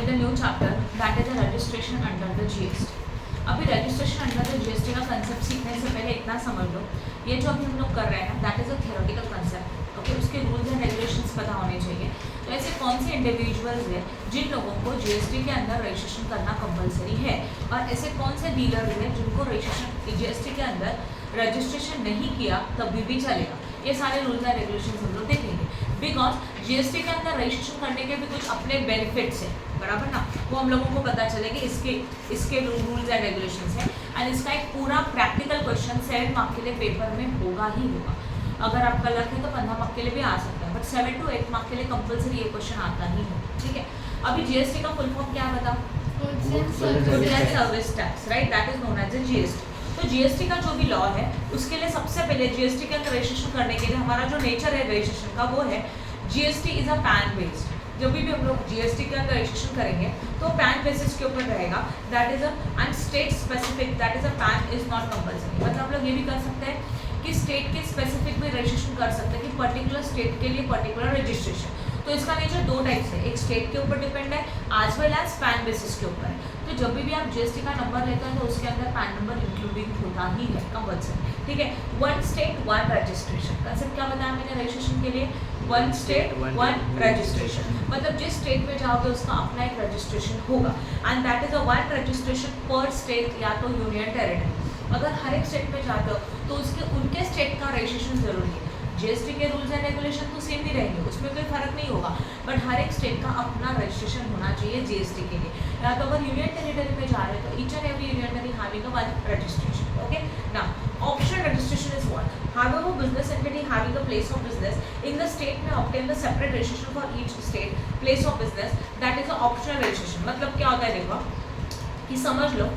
With new chapter that is a registration under the GST. अभी registration under the GST का concept सीखने से पहले इतना समझ लो, ये जो अभी हम लोग कर रहे हैं that is a theoretical concept. Okay, उसके रूल्स एंड रेगुलेशंस पता होने चाहिए। तो ऐसे कौन से इंडिविजुअल्स हैं जिन लोगों को जीएसटी के अंदर रजिस्ट्रेशन करना कंपलसरी है, और ऐसे कौन से डीलर्स हैं जिनको रजिस्ट्रेशन जीएसटी के अंदर रजिस्ट्रेशन नहीं किया तभी भी चलेगा। ये सारे रूल्स एंड रेगुलेशंस हम लोग देखेंगे, बिकॉज जीएसटी के अंदर रजिस्ट्रेशन करने के भी कुछ अपने बेनिफिट्स हैं, बराबर ना, वो हम लोगों को पता चले कि इसके रूल्स एंड रेगुलेशंस हैं। एंड इसका एक पूरा प्रैक्टिकल क्वेश्चन 7 मार्क के लिए पेपर में होगा ही होगा। अगर आपका लक है तो 15 मार्क के लिए भी आ सकता है, बट 7 to 8 मार्क के लिए कंपलसरी ये क्वेश्चन आता ही है। ठीक है, अभी जीएसटी का फुल फॉर्म क्या बता? Goods and service tax, right, that is known as a GST. तो जीएसटी का जो भी लॉ है उसके लिए सबसे पहले जीएसटी के अंदर रजिस्ट्रेशन करने के लिए हमारा जो नेचर है रजिस्ट्रेशन का वो है GST is a pan based. जब भी हम लोग जीएसटी के अंदर रजिस्ट्रेशन करेंगे तो पैन बेसिस के ऊपर रहेगा, that is a and state specific, that is a pan is not compulsory. मतलब हम लोग ये भी कर सकते हैं कि स्टेट के स्पेसिफिक भी रजिस्ट्रेशन कर सकते हैं कि पर्टिकुलर स्टेट के लिए पर्टिकुलर रजिस्ट्रेशन। तो इसका नेचर दो टाइप से, एक स्टेट के ऊपर डिपेंड है as well as PAN basis के ऊपर है। तो जब भी आप जीएसटी का नंबर लेते हैं तो उसके अंदर पैन नंबर इंक्लूडिंग होता ही है कंपल्सरी। ठीक है, one state one registration concept क्या बताया मैंने रजिस्ट्रेशन के लिए? वन स्टेट वन रजिस्ट्रेशन, मतलब जिस स्टेट में जाओगे उसका अपना एक रजिस्ट्रेशन होगा, and that is a one registration पर स्टेट या तो यूनियन टेरिटरी। अगर हर एक स्टेट में जाते हो तो उसके उनके स्टेट का रजिस्ट्रेशन जरूरी है। जीएसटी के रूल्स एंड रेगुलेशन तो सेम ही रहेंगे, उसमें कोई फर्क नहीं होगा, बट हर एक स्टेट का अपना रजिस्ट्रेशन होना चाहिए जीएसटी के लिए। या तो अगर यूनियन टेरिटरी में जा रहे हैं तो each and every union territory having a one registration. Okay, now optional registration is what? However, business entity having a place of business in the state may obtain the separate registration for each state place of business, that is a optional registration। मतलब क्या होता है देखो कि समझ लो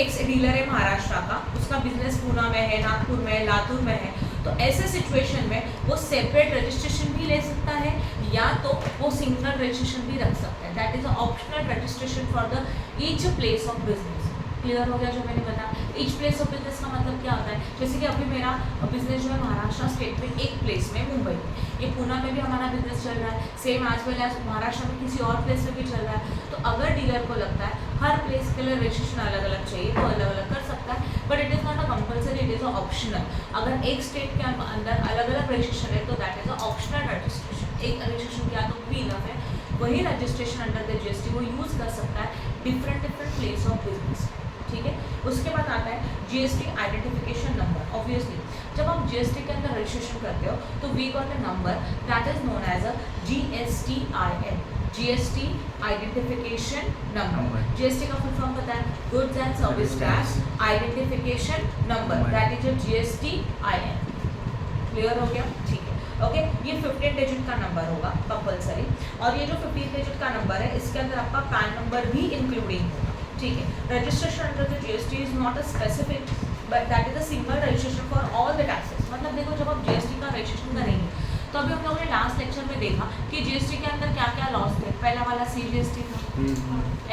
एक dealer है महाराष्ट्र का, उसका बिजनेस पूना में है, नागपुर में है, लातूर में है, तो ऐसे सिचुएशन में वो सेपरेट रजिस्ट्रेशन भी ले सकता है या तो वो सिंगल रजिस्ट्रेशन भी रख सकता है, that is a optional registration for the each place of business. Clear हो गया जो मैंने बताया? ईच प्लेस ऑफ बिजनेस का मतलब क्या होता है? जैसे कि अभी मेरा बिजनेस जो है महाराष्ट्र स्टेट में एक प्लेस में मुंबई में, ये पूना में भी हमारा बिजनेस चल रहा है, same as well as Maharashtra में किसी और प्लेस में भी चल रहा है। तो अगर डीलर को लगता है हर प्लेस के लिए रजिस्ट्रेशन अलग अलग चाहिए तो अलग अलग कर सकता है, but it is not a compulsory, it is a optional. अगर एक स्टेट के अंदर अलग अलग रजिस्ट्रेशन है तो that is a optional registration. एक रजिस्ट्रेशन किया तो भी इनफ है, वही रजिस्ट्रेशन अंडर द जीएसटी वो यूज़ कर सकता है डिफरेंट प्लेस ऑफ बिजनेस। ठीक है, उसके बाद आता है जीएसटी आइडेंटिफिकेशन नंबर। ऑब्वियसली जब आप जीएसटी के अंदर रजिस्ट्रेशन करते हो तो we got a number that is known as a GSTIN, GST identification number. GST का फुल फॉर्म पता है? Goods and service tax identification number, that is a GSTIN। Clear हो गया? ठीक है, ओके, ये 15 डिजिट का नंबर होगा कंपलसरी, और ये जो 15 डिजिट का नंबर है इसके अंदर आपका पैन नंबर भी इंक्लूडिंग होगा। ठीक है, registration under the GST is not a specific but that is a single registration for all the taxes. मतलब देखो जब आप जीएसटी का रजिस्ट्रेशन करेंगे तो अभी हम लोगों ने लास्ट लेक्चर में देखा कि जीएसटी के अंदर क्या क्या लॉस थे। पहला वाला CGST था,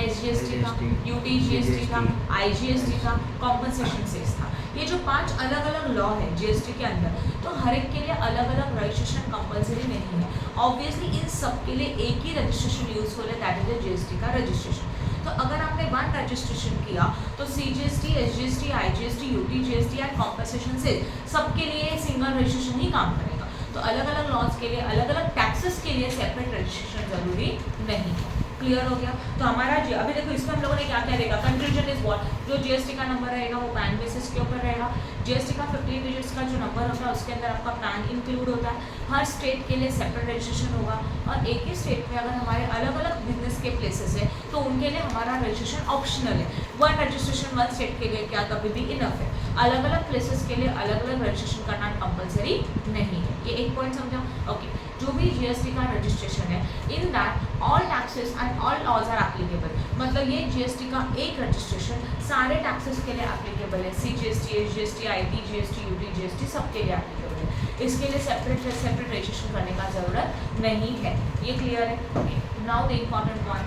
SGST था, UTGST था, IGST था, कॉम्पनसेशन सेस था। ये जो 5 अलग अलग लॉ है जीएसटी के अंदर, तो हर एक के लिए अलग अलग रजिस्ट्रेशन कंपलसरी नहीं है। ऑब्वियसली इन सब के लिए एक ही रजिस्ट्रेशन यूजफुल है, दैट इज जीएसटी का रजिस्ट्रेशन। तो अगर आपने वन रजिस्ट्रेशन किया तो CGST, SGST, IGST, UTGST and compensation से सबके लिए सिंगल रजिस्ट्रेशन ही काम करेगा। तो अलग अलग लॉज के लिए अलग अलग टैक्सेस के लिए सेपरेट रजिस्ट्रेशन जरूरी नहीं है। क्लियर हो गया? तो हमारा अभी देखो इसमें हम लोगों ने क्या क्या देखा? Conclusion is what? जो जीएसटी का नंबर रहेगा वो पैन बेसिस के ऊपर रहेगा। जीएसटी का 15 डिजिट्स का जो नंबर होता है उसके अंदर आपका पैन इंक्लूड होता है। हर स्टेट के लिए सेपरेट रजिस्ट्रेशन होगा, और एक ही स्टेट में अगर हमारे अलग अलग बिजनेस के प्लेसेस है तो उनके लिए हमारा रजिस्ट्रेशन ऑप्शनल है। वन रजिस्ट्रेशन वन स्टेट के लिए क्या कभी भी इनफ है। अलग अलग प्लेसेस के लिए अलग अलग रजिस्ट्रेशन करना कंपलसरी नहीं है। ये एक पॉइंट समझा? ओके, जो भी जीएसटी का रजिस्ट्रेशन है in that all taxes and all laws are applicable. मतलब ये जीएसटी का एक रजिस्ट्रेशन सारे टैक्सेस के लिए एप्लीकेबल है। CGST, SGST, IT, GST, UT, GST सबके लिए एप्लीकेबल है। इसके लिए सेपरेट रजिस्ट्रेशन करने का जरूरत नहीं है। ये क्लियर है? Okay, now the important one,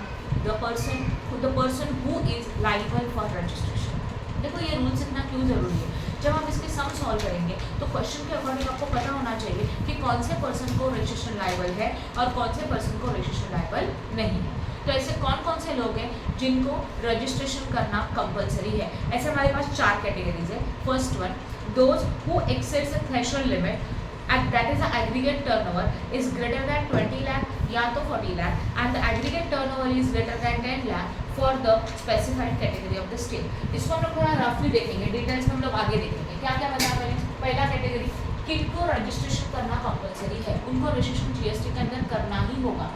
the person who is liable for registration. देखो ये रूल्स इतना क्यों जरूरी है? जब हम इसके सम सॉल्व करेंगे तो क्वेश्चन के अकॉर्डिंग आपको पता होना चाहिए कि कौन से पर्सन को रजिस्ट्रेशन लायबल है और कौन से पर्सन को रजिस्ट्रेशन लायबल नहीं है। तो ऐसे कौन कौन से लोग हैं जिनको रजिस्ट्रेशन करना कंपलसरी है? ऐसे हमारे पास 4 कैटेगरीज है. First one, those who exceeds the threshold limit and that is the aggregate turnover is greater than 20 lakh या तो 40 lakh and the aggregate turnover is greater than 10 lakh for the specified category of the state. इसको हम लोग थोड़ा रफली देखेंगे, details में हम लोग आगे देखेंगे. क्या क्या बताया मैंने? पहला कैटेगरी, किनको रजिस्ट्रेशन करना कंपलसरी है? उनको रजिस्ट्रेशन जीएसटी के अंदर करना ही होगा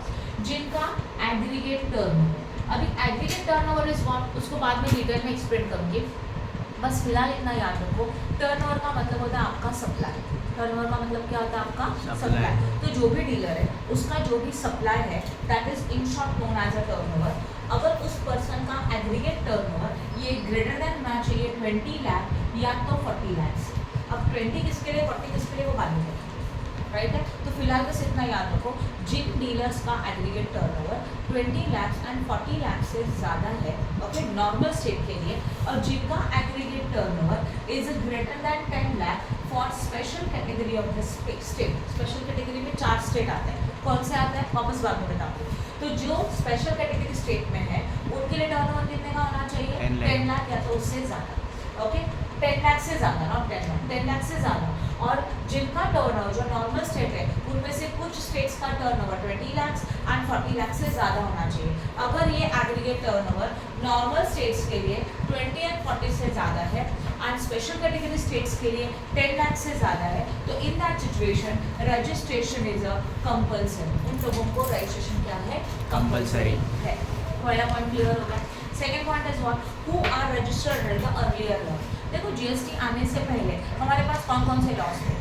जिनका एग्रीगेट टर्नओवर. अभी एग्रीगेट टर्नओवर इज व्हाट, उसको बाद में डिटेल में एक्सप्लेन करूंगी. बस फिलहाल इतना याद रखो, टर्नओवर का मतलब होता है आपका सप्लाई. टर्नओवर का मतलब क्या होता है? आपका सप्लाई. तो जो भी डीलर है उसका जो भी सप्लाई है that is in short known as a turnover. अगर उस पर्सन का एग्रीगेट टर्नओवर ये ग्रेटर देन होना चाहिए 20 लाख या तो 40 लाख. अब 20 किसके लिए 40 किसके लिए वो बाद में देखेंगे, राइट है. तो फिलहाल बस इतना याद रखो, जिन डीलर्स का aggregate turnover 20 lakh and 40 lakh से ज़्यादा है ओके नॉर्मल स्टेट के लिए, और जिनका aggregate turnover is greater then 10 lakh for special category of the state. Special category में 4 स्टेट आते हैं. कौन से आते हैं वापस बाद में बताऊँ. तो जो स्पेशल कैटेगरी स्टेट में है उनके लिए टर्नओवर कितने का होना चाहिए? 10 लाख या तो उससे ज़्यादा. ओके 10 लाख से ज़्यादा, नॉट 10 लाख, 10 लाख से ज़्यादा. और जिनका टर्नओवर जो नॉर्मल स्टेट है उनमें से कुछ स्टेट्स का टर्नओवर 20 लाख एंड 40 लाख से ज़्यादा होना चाहिए. अगर ये एग्रीगेट टर्नओवर नॉर्मल स्टेट्स के लिए 20 एंड 40 से ज़्यादा है एंड स्पेशल कैटेगरी स्टेट्स के लिए 10 लाख से ज़्यादा है, तो in that situation registration is a compulsory. उन लोगों को रजिस्ट्रेशन क्या है? कंपल्सरी है. पहला पॉइंट क्लियर हो गया. Second point is what, who are registered under the earlier law. देखो जीएसटी आने से पहले हमारे पास कौन कौन से लॉस थे?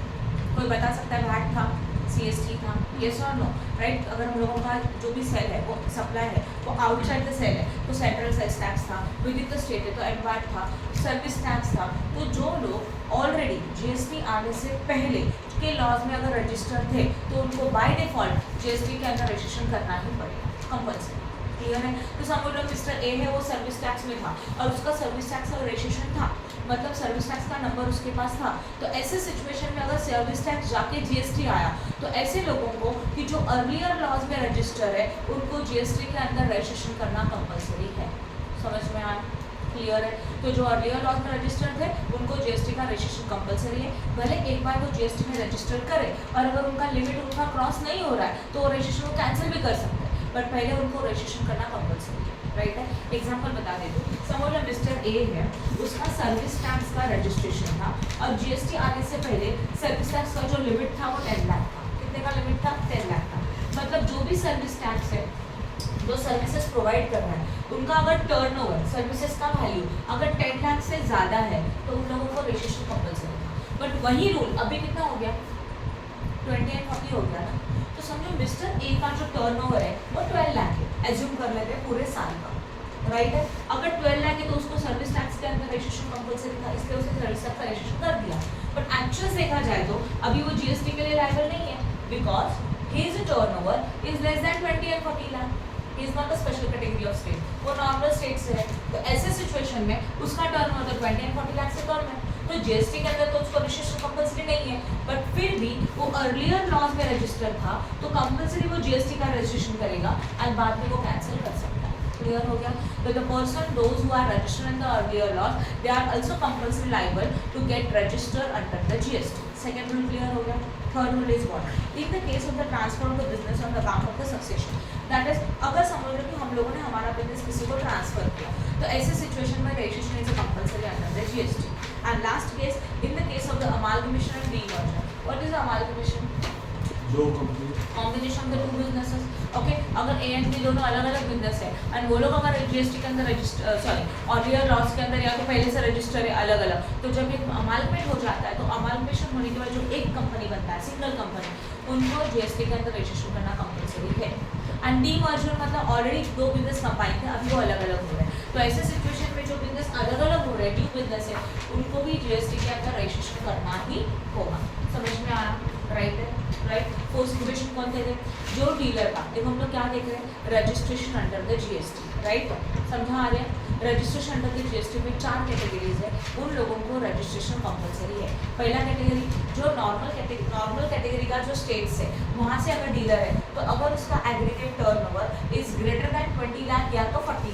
कोई बता सकता है? वैट था, सीएसटी था, येस और नो, राइट. अगर हम लोगों का जो भी सेल है वो सप्लाई है वो आउटसाइड द सेल है तो सेंट्रल सेल्स टैक्स था. विद इन द स्टेट है तो एडवाट था, सर्विस टैक्स था. तो जो लोग ऑलरेडी जीएसटी आने से पहले के लॉज में अगर रजिस्टर थे तो उनको बाय डिफॉल्ट जीएसटी के अंदर रजिस्ट्रेशन करना ही पड़ेगा, कंपल्सरी. क्लियर है. तो समझ लो मिस्टर ए है वो सर्विस टैक्स में था और उसका सर्विस टैक्स का रजिस्ट्रेशन था, मतलब सर्विस टैक्स का नंबर उसके पास था. तो ऐसे सिचुएशन में अगर सर्विस टैक्स जाके जीएसटी आया तो ऐसे लोगों को कि जो अर्लियर लॉज में रजिस्टर है उनको जीएसटी के अंदर रजिस्ट्रेशन करना कंपलसरी है. समझ में आया? क्लियर है. तो जो अर्लियर लॉज में रजिस्टर्ड थे उनको जीएसटी का रजिस्ट्रेशन कंपलसरी है. भले एक बार वो जीएसटी में रजिस्टर करे और अगर उनका लिमिट उनका क्रॉस नहीं हो रहा है तो वो रजिस्ट्रेशन को कैंसिल भी कर सकते हैं, बट पहले उनको रजिस्ट्रेशन करना कंपलसरी है, राइट है. एग्जाम्पल बता देते हो. समझ लो मिस्टर ए है उसका सर्विस टैक्स का रजिस्ट्रेशन था और जीएसटी आने से पहले सर्विस टैक्स का जो लिमिट था वो 10 लाख था. कितने का लिमिट था? 10 लाख था. मतलब जो भी सर्विस टैक्स है जो सर्विसेज प्रोवाइड कर रहा है उनका अगर टर्नओवर सर्विसेज का वैल्यू अगर 10 लाख से ज़्यादा है तो उन लोगों को रजिस्ट्रेशन कंपलसरी था. बट वही रूल अभी कितना हो गया? 20 एंड 40 हो गया ना. तो समझो मिस्टर ए का जो टर्नओवर है वो 12 लाख है, एज्यूम कर लेते हैं पूरे साल का, राइट है. अगर 12 लाख है तो उसको सर्विस टैक्स के अंदर रजिस्ट्रेशन कंपलसरी था, इसलिए उसने सर्विस टैक्स का रजिस्ट्रेशन कर दिया. बट एक्चुअल देखा जाए तो अभी वो जीएसटी के लिए लायबल नहीं है because his turnover is less than 20 and 40 lakh. He is not a special category of state, वो नॉर्मल स्टेट से है. तो ऐसे सिचुएशन में उसका टर्नओवर तो 20 एंड 40 लाख से कम है तो जीएसटी के अंदर तो उसको रजिस्ट्रेशन कंपलसरी नहीं है. बट फिर भी वो अर्लियर लॉज में रजिस्टर था तो कंपलसरी वो जीएसटी का रजिस्ट्रेशन करेगा एंड बाद में वो कैंसिल कर सकता है. क्लियर हो गया. तो the person those who are registered in the earlier laws they are also compulsory liable to get registered under the GST. Second rule clear हो गया. Third rule is what, in the case of the transfer of the business on the account of the succession. That is अगर समझ लो कि हम लोगों ने हमारा business किसी को ट्रांसफर किया तो ऐसे सिचुएशन में registration is compulsory under the GST. And last case, in the case of the amalgamation and demerger. What is the amalgamation? जो company combination of the two businesses. Okay अगर A and B दोनों अलग अलग business है and वो लोग अगर GST के अंदर रजिस्टर अर्लियर लॉस के अंदर या तो पहले से रजिस्टर है अलग अलग, तो जब एक अमालगमेंट हो जाता है तो अमालगमेशन होने के बाद जो एक कंपनी बनता है सिंगल कंपनी उनको जीएसटी के अंदर रजिस्टर करना कंपलसरी है. एंड डीमर्जर मतलब ऑलरेडी दो बिजनेस कंबाइन थे अभी वो अलग अलग हो रहे हैं. तो ऐसे सिचुएशन में जो बिजनेस अलग अलग हो रहे हैं न्यू बिजनेस है उनको भी जीएसटी के अंदर रजिस्ट्रेशन करना ही होगा. समझ में आया? राइट है. राइट. पोस्ट प्रोविजन कौन दे रहे? जो डीलर का. देखो हम लोग क्या देख रहे हैं? Registration under the GST. Right. समझा आ रहा है? रजिस्ट्रेशन अंडर द जीएसटी में 4 कैटेगरीज है. उन लोगों को रजिस्ट्रेशन कंपलसरी है. पहला कैटेगरी जो नॉर्मल कैटेगरी का जो स्टेट्स है वहाँ से अगर डीलर है तो अगर उसका aggregate turnover is greater than 20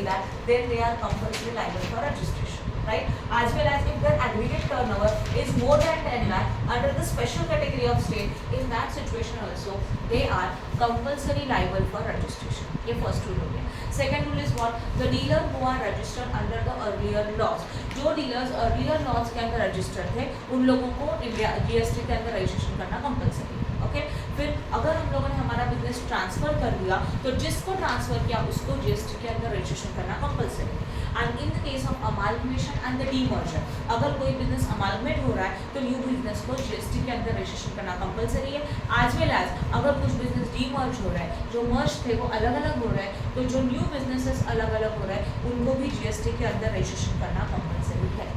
20 lakh, then they are compulsory liable for registration, right? As well as if their aggregate turnover is more than 10 lakh under the special category of state, in that situation also they are compulsory liable for registration. ये first rule हो गया. Second rule is what? The dealer who are registered under the earlier laws. जो dealers earlier laws के अंदर registered थे, उन लोगों को इंडिया GST के अंदर registration करना compulsory. ओके फिर अगर हम लोगों ने हमारा बिजनेस ट्रांसफर कर दिया तो जिसको ट्रांसफर किया उसको जीएसटी के अंदर रजिस्ट्रेशन करना कंपलसरी है. And in the case of amalgamation and the demerger, अगर कोई बिजनेस अमालगमेट हो रहा है तो न्यू बिजनेस को जीएसटी के अंदर रजिस्ट्रेशन करना कंपलसरी है. एज वेल एज अगर कुछ बिजनेस डीमर्ज हो रहा है, जो मर्ज थे वो अलग अलग हो रहा है, तो जो न्यू बिजनेसेस अलग अलग हो रहा है उनको भी जीएसटी के अंदर रजिस्ट्रेशन करना कंपलसरी है.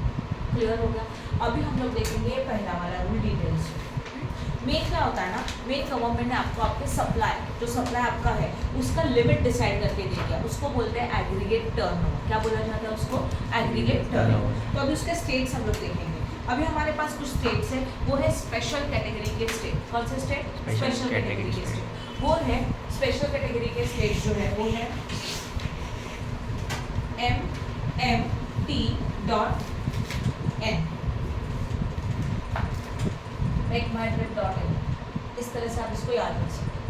क्लियर हो गया? अभी हम लोग देखेंगे पहला वाला रूल डिटेल्स. मेन क्या होता है ना, मेन गवर्नमेंट ने आपको आपके सप्लाई, जो सप्लाई आपका है उसका लिमिट डिसाइड करके दे दिया, उसको बोलते हैं एग्रीगेट टर्नओवर. क्या बोला जाता है उसको? Aggregate turnover. तो अभी उसके स्टेट्स हम लोग देखेंगे. अभी हमारे पास कुछ स्टेट्स है, वो है स्पेशल कैटेगरी के स्टेट. कौन से स्टेट? स्पेशल कैटेगरी के स्टेट. वो है स्पेशल कैटेगरी के स्टेट जो है वो है MMT.N. इस तरह से आप इसको याद रख सकते हैं.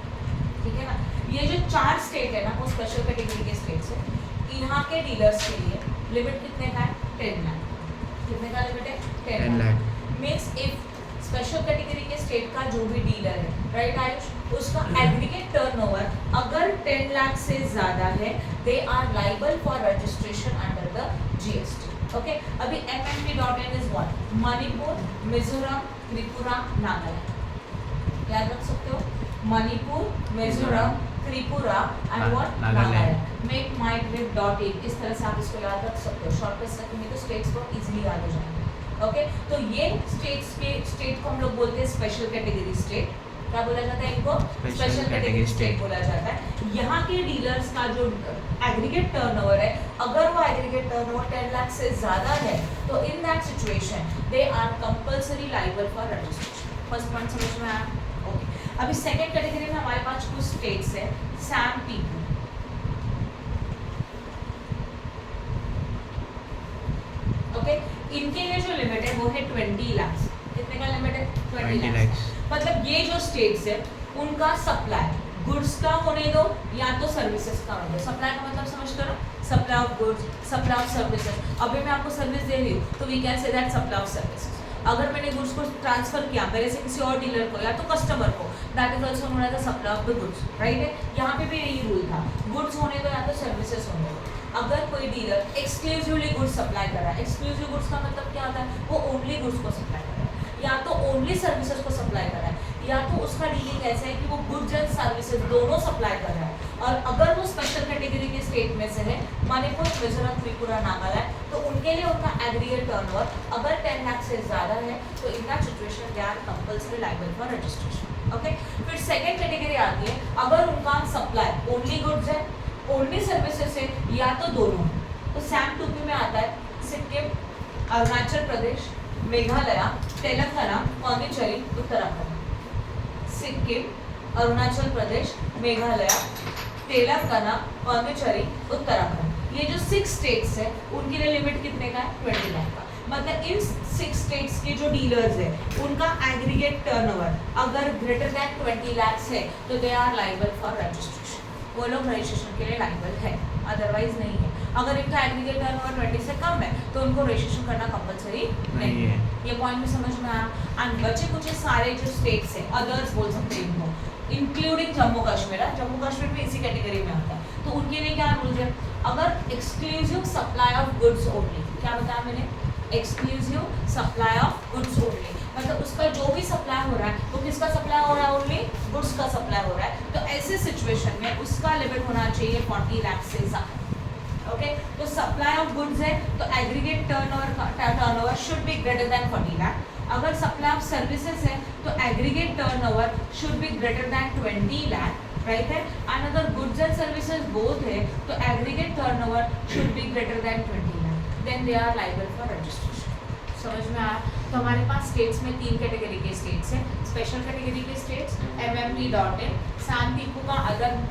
ठीक है ना? ये जो 4 स्टेट है ना वो स्पेशल कैटेगरी के स्टेट्स है. यहाँ के डीलर्स के लिए लिमिट कितने का है? 10 लाख. कितने का लिमिट है? 10 lakh. Means if special category के स्टेट का जो भी डीलर है, राइट आयुष, उसका एग्रीगेट टर्नओवर अगर 10 लाख से ज्यादा है, they are liable for registration under the GST. Okay अभी MMT.N is what? Manipur, Mizoram, Tripura, Nagaland. याद रख सकते हो? Manipur, Mizoram, Tripura and what? Nagaland. Make my trip .in. इस तरह से आप इसको याद रख सकते हो. शॉर्टकट रखेंगे तो स्टेट्स को इजीली याद हो जाएंगे. ओके तो ये स्टेट को हम लोग बोलते हैं स्पेशल कैटेगरी स्टेट. क्या बोला जाता है इनको? स्पेशल कैटेगरी स्टेट बोला जाता है. यहाँ के डीलर्स का जो एग्रीगेट टर्नओवर है, अगर वो एग्रीगेट टर्नओवर 10 लाख से ज्यादा है तो in that situation they are compulsory liable for registration. First point समझ में आया? ओके अभी सेकंड कैटेगरी में हमारे पास कुछ स्टेट्स है. सैम पीपू. ओके इनके लिए जो लिमिट है वो है 20 लाख. कितने का लिमिट है? 20 लाख. मतलब ये जो स्टेट्स है उनका सप्लाई गुड्स का होने दो या तो सर्विसेज का होने दो. सप्लाई का मतलब समझते हो ना? Supply of goods, supply of services. अभी मैं आपको सर्विस दे रही हूँ तो we can say that supply of services. अगर मैंने गुड्स को ट्रांसफर किया मेरे से किसी और डीलर को या तो कस्टमर को, that is also known as the supply of the goods. Right है? यहाँ पे भी यही रूल था, गुड्स होने दो या तो सर्विसेज होने दो. अगर कोई डीलर एक्सक्लूसिवली गुड्स सप्लाई कर रहा है, एक्सक्लूसिव गुड्स का मतलब क्या होता है? वो ओनली गुड्स को सप्लाई कर रहा है या तो ओनली सर्विसेज को सप्लाई कर रहा है, या तो उसका डीलिंग ऐसा है कि वो गुड्स एंड सर्विसेज दोनों सप्लाई कर रहा है. और अगर वो स्पेशल कैटेगरी के स्टेट में से है, मणिपुर, मिजोरम, त्रिपुरा, नागालैंड, तो उनके लिए उनका एग्रीगेट टर्नओवर अगर 10 लाख से ज्यादा है तो in that situation they are compulsory liable for registration. Okay फिर सेकंड कैटेगरी आती है, अगर उनका सप्लाई ओनली गुड्स है, ओनली सर्विसेज है या तो दोनों. तो सैम 2P में आता है सिक्किम, अरुणाचल प्रदेश, मेघालय, तेलंगाना, पांडिचेरी, उत्तराखंड. सिक्किम, अरुणाचल प्रदेश, मेघालय, तेलंगाना, पांडिचेरी, उत्तराखंड. ये जो 6 स्टेट्स है उनके लिए लिमिट कितने का है? 20 लाख का. मतलब इन 6 स्टेट्स के जो डीलर्स है उनका एग्रीगेट टर्नओवर अगर ग्रेटर दैन 20 लाख है तो they are liable for registration. वो लोग रजिस्ट्रेशन के लिए लाइबल है, अदरवाइज नहीं है. अगर इनका एग्रीगेट टर्नओवर 20 से कम है तो उनको रजिस्ट्रेशन करना कंपलसरी नहीं है. ये पॉइंट भी समझ में आया. एंड बचे कुछ सारे जो स्टेट्स है, अदर्स बोल सकते हैं इनको, इंक्लूडिंग जम्मू कश्मीर. जम्मू कश्मीर भी इसी कैटेगरी में आता है. तो उनके लिए क्या रूल्स है? अगर exclusive supply of goods only, क्या बताया मैंने? Exclusive supply of goods only, मतलब उसका जो भी सप्लाई हो रहा है वो किसका सप्लाई हो रहा है? ओनली गुड्स का सप्लाई हो रहा है. तो ऐसे सिचुएशन में उसका लिमिट होना चाहिए 40 लाख से ज्यादा. ओके तो सप्लाई ऑफ गुड्स है तो aggregate turnover should be greater than 40 lakh. अगर सप्लाई ऑफ सर्विसेज है तो aggregate turnover should be greater than 20 lakh. Right है? एंड अगर गुड्स एंड सर्विसेज बोथ है तो aggregate turnover should be greater than 20 lakh. Then they are liable for registration. समझ में आया? तो हमारे पास स्टेट्स में 3 कैटेगरी के स्टेट्स हैं। स्पेशल कैटेगरी के स्टेट्स MMT.in, सैम पीपू का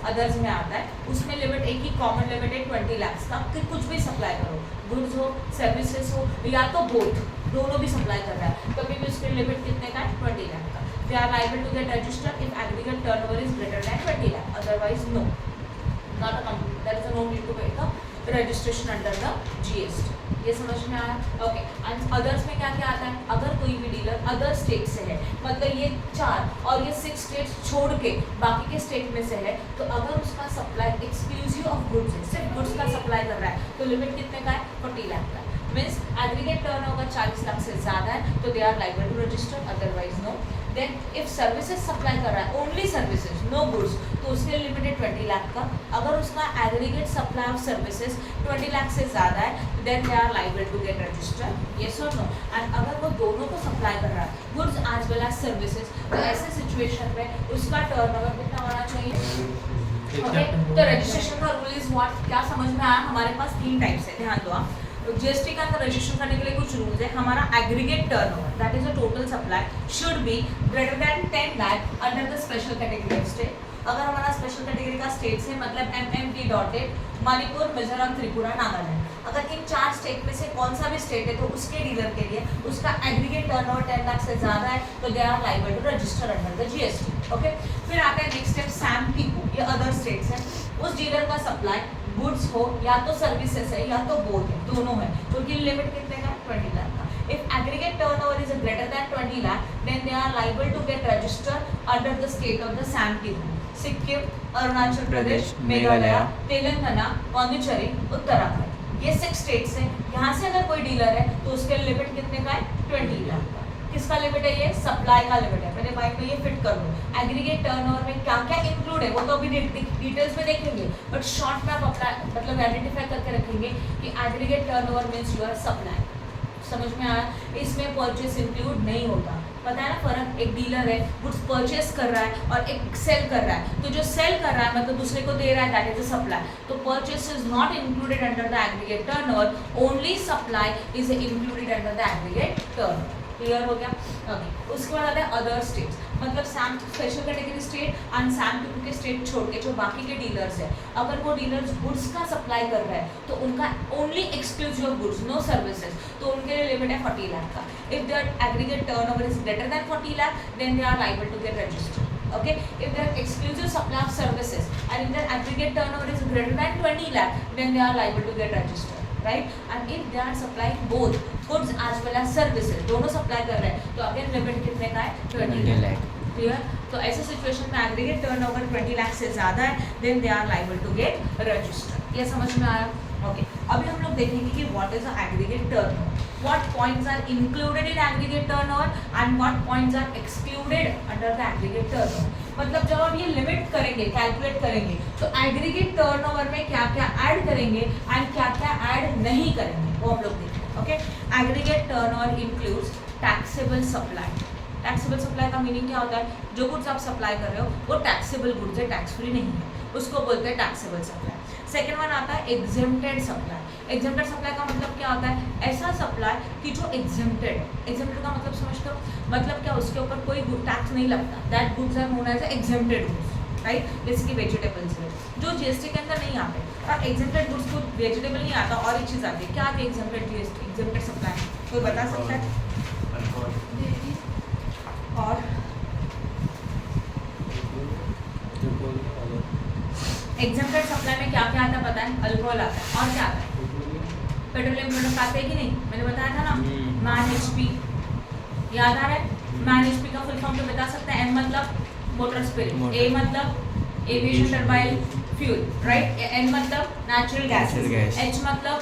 अदर्स में आता है। उसमें लिमिट एक ही कॉमन लिमिट है 20 लाख का, कि कुछ भी सप्लाई करो, गुड्स हो, सर्विसेज हो, या तो बोथ, दोनों भी सप्लाई कर रहा है, तभी भी उसकी लिमिट कितने का है? 20 लाख का। They are liable to get registered if aggregate turnover is greater than 20 lakh, otherwise no, not a company, there is no need to pay the registration under the GST। ये समझ में आया? ओके। एंड अदर्स में क्या क्या आता है? अगर कोई भी डीलर अदर स्टेट से है, मतलब ये 4 और ये 6 स्टेट्स छोड़ के बाकी के स्टेट में से है, तो अगर उसका सप्लाई एक्सक्लूसिव ऑफ गुड्स है, सिर्फ गुड्स का सप्लाई कर रहा है, तो लिमिट कितने का है? 40 लाख का। मीन्स एग्रीगेट टर्नओवर 40 लाख से ज़्यादा है तो they are liable to register, otherwise no. Then if services supply कर रहा है, ओनली सर्विसेज, नो गुड्स, तो उसके लिए लिमिट है 20 लाख का। अगर उसका aggregate supply of services 20 lakh से ज़्यादा है, then they are liable to get register, yes और नो। एंड अगर वो दोनों को सप्लाई कर रहा है, goods as well as services, तो ऐसे सिचुएशन में उसका टर्नओवर कितना होना चाहिए? ओके। तो रजिस्ट्रेशन का रूल इज व्हाट? क्या समझ में आया? हमारे पास 3 टाइप्स है, ध्यान दो आप। GST का अंदर रजिस्ट्रेशन करने के लिए कुछ रूल्स है। हमारा aggregate turnover, that is a total supply, should be greater then 10 lakh under the special category of state. अगर हमारा स्पेशल कैटेगरी का स्टेट है, मतलब MMT.in, मणिपुर, मिजोरम, त्रिपुरा, नागालैंड, अगर इन 4 स्टेट में से कौन सा भी स्टेट है, तो उसके डीलर के लिए उसका एग्रीगेट टर्नओवर 10 लाख से ज़्यादा है, तो they are liable to register under the GST। Okay. फिर आता है नेक्स्ट स्टेप, सैम पीपू, ये अदर स्टेट्स है। उस डीलर का सप्लाई गुड्स हो या तो सर्विसेज है या तो बोथ है, दोनों है, तो उनकी लिमिट कितने का? 20 लाख का। If aggregate turnover is greater than 20 lakh, then they are liable to get register under the state of the सैम पीपू। सिक्किम, अरुणाचल प्रदेश, मेघालय, तेलंगाना, पौंडीचेरी, उत्तराखंड, ये 6 स्टेट्स हैं। यहाँ से अगर कोई डीलर है तो उसके लिमिट कितने का है? 20 लाख का। किसका लिमिट है? ये सप्लाई का लिमिट है। मेरे माइंड में ये फिट कर लो। एग्रीगेट टर्नओवर में क्या क्या इंक्लूड है वो तो अभी डिटेल्स में देखेंगे, बट शॉर्ट में आप अप्लाई मतलब आइडेंटिफाई करके रखेंगे कि aggregate turnover means your supply. समझ में आया? इसमें परचेस इंक्लूड नहीं होता। पता है ना फर्क? एक डीलर है, गुड्स परचेस कर रहा है और एक सेल कर रहा है, तो जो सेल कर रहा है मतलब दूसरे को दे रहा है, दैट इज अ सप्लाई। तो purchase is not included under the aggregate turnover, only supply is included under the aggregate turnover. Clear हो गया? ओके। उसके बाद आता है अदर स्टेट्स, मतलब सैम स्पेशल कैटेगरी स्टेट एंड सैम पीपू के स्टेट छोड़ के जो बाकी के डीलर्स है, अगर वो डीलर्स गुड्स का सप्लाई कर रहा है तो उनका only exclusive of goods, no services, तो उनके लिए लिमिट है 40 लाख का। If their aggregate turnover is greater than 40 lakh, then they are liable to get registered. Okay, if they are exclusive supply of services and if their aggregate turnover is greater than 20 lakh, then they are liable to get registered, right? And if they are supplying both goods as well as services, दोनों supply कर रहे हैं, तो again limit कितने का है? 20 lakh. Clear? तो ऐसे सिचुएशन में एग्रीगेट टर्नओवर 20 लाख से ज़्यादा है, then they are liable to get registered। ये समझ में आया? ओके। अभी हम लोग देखेंगे कि what is a aggregate turnover, what points are included in aggregate turnover and what points are excluded under the aggregate turnover। मतलब जब आप ये लिमिट करेंगे, कैलकुलेट करेंगे, तो एग्रीगेट टर्नओवर में क्या क्या ऐड करेंगे एंड क्या क्या ऐड नहीं करेंगे वो हम लोग देखेंगे। Okay. Aggregate turnover includes taxable supply. Taxable supply का मीनिंग क्या होता है? जो गुड्स आप सप्लाई कर रहे हो वो टैक्सेबल गुड्स है, टैक्स फ्री नहीं है, उसको बोलते हैं टैक्सेबल सप्लाई। सेकेंड वन आता है एग्जेम्प्टेड सप्लाई। एग्जेम्प्टेड सप्लाई का मतलब क्या होता है? ऐसा सप्लाई कि जो एग्जेम्प्टेड है। एग्जेम्प्टेड का मतलब समझते हो? मतलब क्या? उसके ऊपर कोई टैक्स नहीं लगता, that goods are known as exempted goods, right? जैसे कि वेजिटेबल्स है जो GST के अंदर नहीं आते, और एग्जेम्प्टेड गुड्स को वेजिटेबल नहीं आता और एक चीज़ आती है, क्या आती है एग्जेम्प्टेड GST, एग्जेम्प्टेड सप्लाई? कोई बता सकता है? और एग्जेम्प्टेड सप्लाई में क्या क्या आता है पता है? अल्कोहल आता है, और क्या आता है? पेट्रोलियम प्रोडक्ट आते हैं कि नहीं? मैंने बताया था ना, मैन HP, याद आ रहा है? मैन HP का फुल फॉर्म तो बता सकते हैं? M मतलब मोटर स्पिरिट, A मतलब aviation turbine fuel, right? N मतलब नेचुरल गैसेस, H मतलब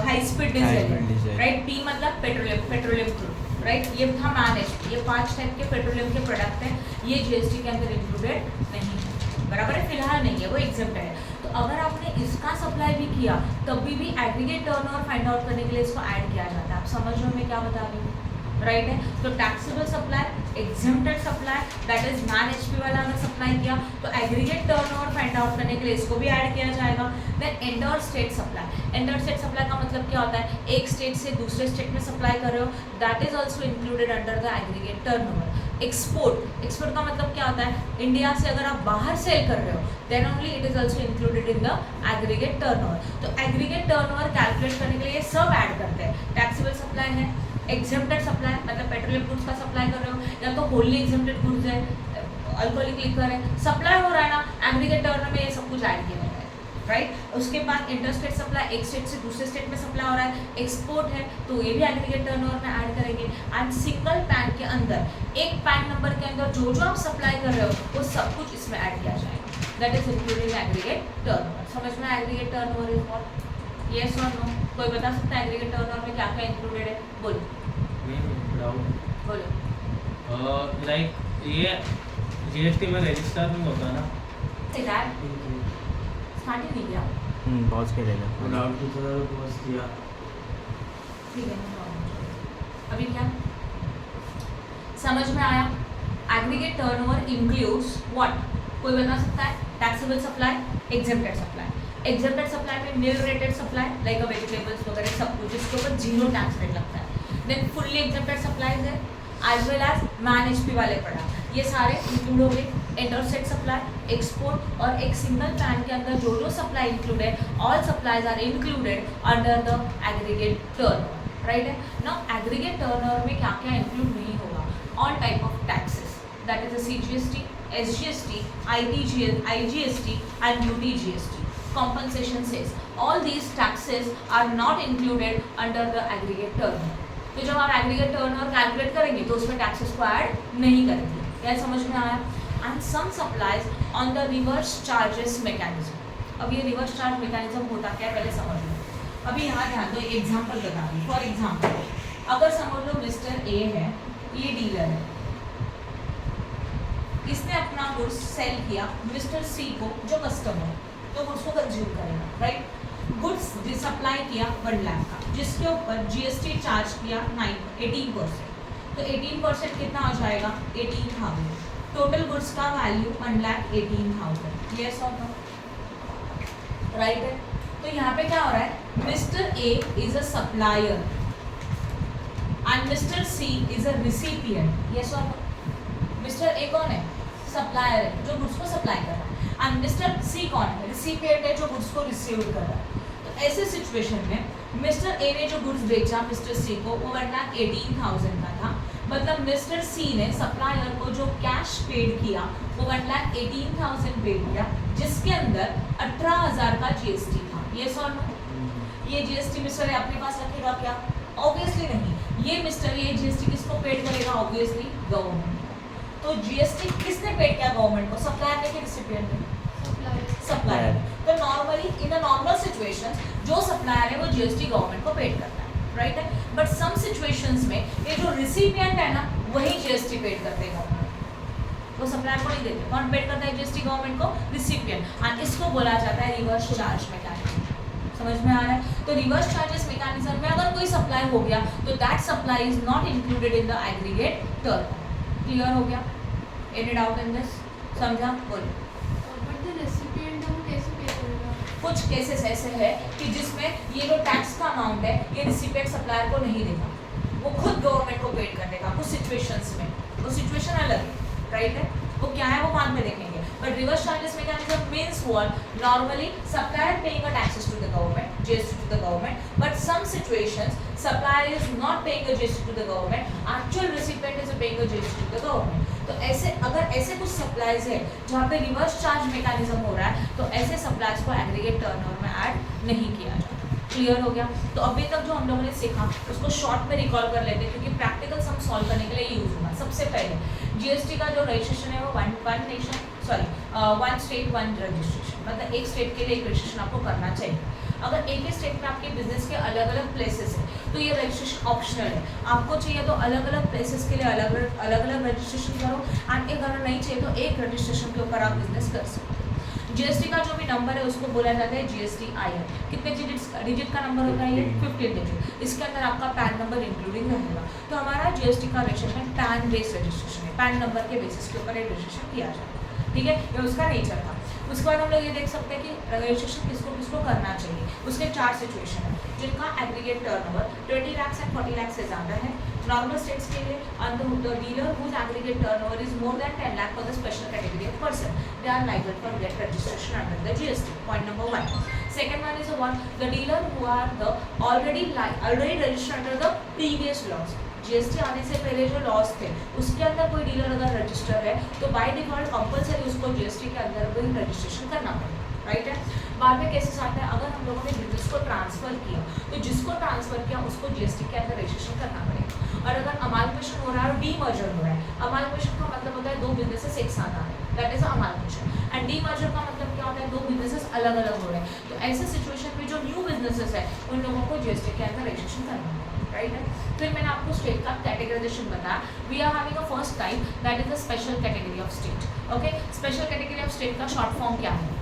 high speed diesel, right? P मतलब पेट्रोलियम क्रूड, राइट? ये था मैन HP। ये 5 टाइप के पेट्रोलियम के प्रोडक्ट हैं, ये GST के अंदर इंक्लूडेड नहीं है, बराबर है? फिलहाल नहीं है, वो एग्जेम्प्ट है। तो अगर आपने इसका सप्लाई भी किया तब भी एग्रीगेट टर्नओवर फाइंड आउट करने के लिए इसको ऐड किया जाता है। आप समझ रहे हो मैं क्या बता रही हूँ? राइट है। तो taxable supply, exempted supply, that is non HP वाला अगर सप्लाई किया तो एग्रीगेट टर्नओवर फाइंड आउट करने के लिए इसको भी ऐड किया जाएगा। Then inter state supply, inter state supply का मतलब क्या होता है, एक स्टेट से दूसरे स्टेट में सप्लाई कर रहे हो, that is also included under the aggregate turnover. Export, export का मतलब क्या होता है, इंडिया से अगर आप बाहर सेल कर रहे हो then only it is also included in the aggregate turnover. तो एग्रीगेट टर्नओवर कैलकुलेट करने के लिए ये सब ऐड करते हैं। टैक्सेबल सप्लाई है, एग्जेम्प्टेड सप्लाई मतलब पेट्रोलियम गुड्स का सप्लाई कर रहे हो या तो होली एग्जेम्प्टेड गुड्स है, अल्कोहलिक लिकर है, सप्लाई हो रहा है ना, एग्रीगेट टर्नओवर में ये सब कुछ ऐड किया जाता है, राइट। उसके बाद इंटरस्टेट सप्लाई, एक स्टेट से दूसरे स्टेट में सप्लाई हो रहा है, एक्सपोर्ट है तो ये भी एग्रीगेट टर्नओवर में ऐड करेंगे। एंड सिंगल पैन के अंदर, एक पैन नंबर के अंदर जो जो आप सप्लाई कर रहे हो वो सब कुछ इसमें ऐड किया जाएगा, that is including aggregate turnover. समझ में aggregate turnover is what, yes और नो? कोई बता सकता है एग्रीगेट टर्नओवर में क्या क्या इंक्लूडेड है? बोलो बोलो। लाइक ये जीएसटी में रजिस्टर नहीं होता ना, स्टार्ट ही नहीं किया, पॉज के ले लो। डाउट की तरह पॉज किया, ठीक है, no problem। अभी क्या समझ में आया? एग्रीगेट टर्नओवर इंक्लूड्स व्हाट, कोई बता सकता है? Taxable supply, exempted supply. Exempted supply में nil rated supply like vegetables वगैरह सब कुछ जिसके ऊपर 0 टैक्स रेट लगता है। देन फुल्ली एग्जेम्प्टेड सप्लाईज है एज वेल एज मैन एचपी वाले प्रोडक्ट, ये सारे इंक्लूड हो गए। इंटरस्टेट सप्लाई, एक्सपोर्ट और एक सिंगल पैन के अंदर जो जो सप्लाई इंक्लूड है, all supplies are included under the aggregate turnover, right है। नाउ एग्रीगेट टर्नओवर में क्या क्या इंक्लूड नहीं होगा, all type of taxes, that is CGST, SGST, IGST and duty GST, compensation cess, all these taxes are not included under the aggregate turnover। तो जब आप aggregate turnover calculate करेंगे तो उसमें टैक्सेस को ऐड नहीं करेंगे, क्या समझ में आया? And some supplies on the reverse charges mechanism. अब ये रिवर्स चार्ज मैकेनिज्म होता क्या है पहले समझ लो। अभी यहाँ ध्यान दो, एग्जांपल बता दूँ। फॉर एग्जांपल अगर समझ लो मिस्टर ए है, ये डीलर है, इसने अपना गुड्स सेल किया मिस्टर सी को जो कस्टमर है, तो उसको कंज्यूम करेगा, राइट। गुड्स सप्लाई किया 1 लाख का, जिसके ऊपर जीएसटी चार्ज किया 18%, तो 18% कितना हो जाएगा? 18,000। टोटल गुड्स का वैल्यू 1,18,000, यस और नो, राइट है। तो यहाँ पे क्या हो रहा है, mister A is a supplier and mister C is a recipient, yes और नो। मिस्टर ए कौन है? सप्लायर है जो गुड्स को सप्लाई कर रहा है, एंड मिस्टर सी कौन है? रिसिपिएंट है जो गुड्स को रिसीव कर रहा है। तो ऐसे सिचुएशन में मिस्टर ए ने जो गुड्स बेचा मिस्टर सी को वो 1,18,000 का था, मतलब मिस्टर सी ने सप्लायर को जो कैश पेड किया वो 1,18,000 पेड किया, जिसके अंदर 18,000 का जीएसटी था, ये सर नो। ये जीएसटी मिस्टर ए अपने पास रखेगा क्या? ऑब्वियसली नहीं। ये मिस्टर ए जीएसटी किसको पेड करेगा? Obviously government. तो जीएसटी किसने पेड किया गवर्नमेंट को? सप्लायर ने कि रिसिपिएंट ने? सप्लायर। तो normally in a normal situation जो सप्लायर है वो जीएसटी गवर्नमेंट को पेड करता है, राइट है। बट सम सिचुएशंस में ये जो रिसिपिएंट है ना वही जीएसटी पेड करते हैं गवर्नमेंट, वो सप्लायर को नहीं देते। कौन पेड करता है जीएसटी? गवर्नमेंट को, रिसिपिएंट। एंड इसको बोला जाता है रिवर्स चार्ज मैकेनिज्म। समझ में आ रहा है? तो रिवर्स चार्जेस मैकेनिज्म में अगर कोई सप्लाई हो गया तो that supply is not included in the aggregate turnover. Clear हो गया? Any doubt in this? समझा? बोलो। कुछ केसेस ऐसे है कि जिसमें ये जो टैक्स का अमाउंट है ये रिसिपिएंट सप्लायर को नहीं देगा, वो खुद गवर्नमेंट को पेड कर देगा कुछ सिचुएशंस में, वो सिचुएशन अलग है, राइट है। वो क्या है वो बाद में देखेंगे। But reverse charges mechanism means what? Normally supplier paying a taxes to the government, GST to the government, but some situations supplier is not paying a GST to the government, actual recipient is paying a GST to the government. तो ऐसे अगर ऐसे कुछ supplies है जहाँ पे reverse charge mechanism हो रहा है तो ऐसे सप्लाईज को एग्रीगेट टर्नओवर में ऐड नहीं किया जाता। क्लियर हो गया? तो अभी तक जो हम लोगों ने सीखा उसको शॉर्ट में रिकॉल कर लेते हैं क्योंकि प्रैक्टिकल सम सॉल्व करने के लिए यूज होगा। सबसे पहले जीएसटी का जो रजिस्ट्रेशन है वो वन स्टेट वन रजिस्ट्रेशन, मतलब एक स्टेट के लिए एक रजिस्ट्रेशन आपको करना चाहिए। अगर एक ही स्टेट में आपके बिजनेस के अलग अलग प्लेसेस है तो ये रजिस्ट्रेशन ऑप्शनल है, आपको चाहिए तो अलग अलग प्लेसेस के लिए अलग अलग रजिस्ट्रेशन करो, एंड अगर नहीं चाहिए तो एक रजिस्ट्रेशन के ऊपर आप बिजनेस कर सकते हो। जीएसटी का जो भी नंबर है उसको बोला जाता है जीएसटी आईएन। कितने डिजिट का नंबर होता है ये? 15 डिजिट। इसके अंदर आपका पैन नंबर इंक्लूडिंग रहेगा। तो हमारा जीएसटी का रजिस्ट्रेशन पैन बेस्ड रजिस्ट्रेशन है, पैन नंबर के बेसिस के ऊपर रजिस्ट्रेशन किया जाता है, ठीक है, ये उसका नेचर था। उसके बाद हम लोग ये देख सकते हैं कि रजिस्ट्रेशन किसको किसको करना चाहिए। उसके 4 सिचुएशन है जिनका aggregate turnover 20 lakh and 40 lakh से ज़्यादा है। नॉर्मल स्टेट्स के लिए the dealer whose aggregate turnover is more than 10 lakh for the special category of person, they are liable for get registration under the GST. Point number 1। Second one is what? The dealer who are the already registered under the previous laws. GST आने से पहले जो laws थे उसके अंदर कोई dealer अगर register है तो बाय डिफॉल्ट कंपलसरी उसको जीएसटी के अंदर कोई रजिस्ट्रेशन करना पड़ेगा, राइट है। बाद में केसेस आते हैं अगर हम लोगों ने बिजनेस को ट्रांसफर किया तो जिसको ट्रांसफर किया उसको जीएसटी के अंदर रजिस्ट्रेशन करना पड़ेगा। और अगर अमालगेशन हो रहा है और डीमर्जर हो रहा है, अमालगेशन का मतलब होता है 2 बिजनेसेस एक साथ आ रहे हैं, दैट इज अमालगेशन। एंड डीमर्जर का मतलब क्या होता है? 2 बिजनेसेस अलग अलग हो रहे हैं। तो ऐसे सिचुएशन में जो न्यू बिजनेसेस है उन लोगों को जीएसटी के अंदर रजिस्ट्रेशन करना है, राइट है। फिर मैंने आपको स्टेट का कैटेगराइजेशन बताया। We are having a first type that is the special category of state. Okay, special category of state का शॉर्ट फॉर्म क्या है?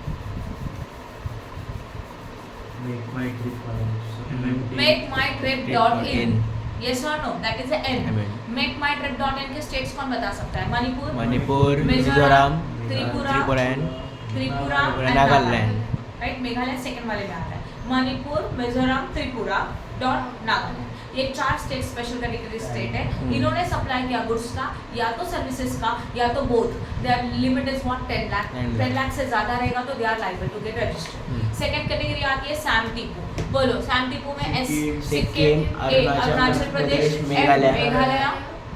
Make my trip dot in. Yes और नो? That is an. Make my trip dot in के states कौन बता सकता है? मणिपुर, मिजोरम, त्रिपुरा त्रिपुरा, नागालैंड, राइट। मेघालय सेकंड वाले में आता है। मणिपुर, मिजोरम, त्रिपुरा डॉट नागालैंड, ये 4 स्टेट स्पेशल कैटेगरी स्टेट है। इन्होंने सप्लाई किया गुड्स का या तो सर्विसेज का या तो both. Their limit is what? 10 lakh. 10 lakh से ज्यादा रहेगा तो they are liable to get registered. Second category आती है सैम टीपू। बोलो सैम टीपू में S Sikkim, A Arunachal Pradesh, Meghalaya,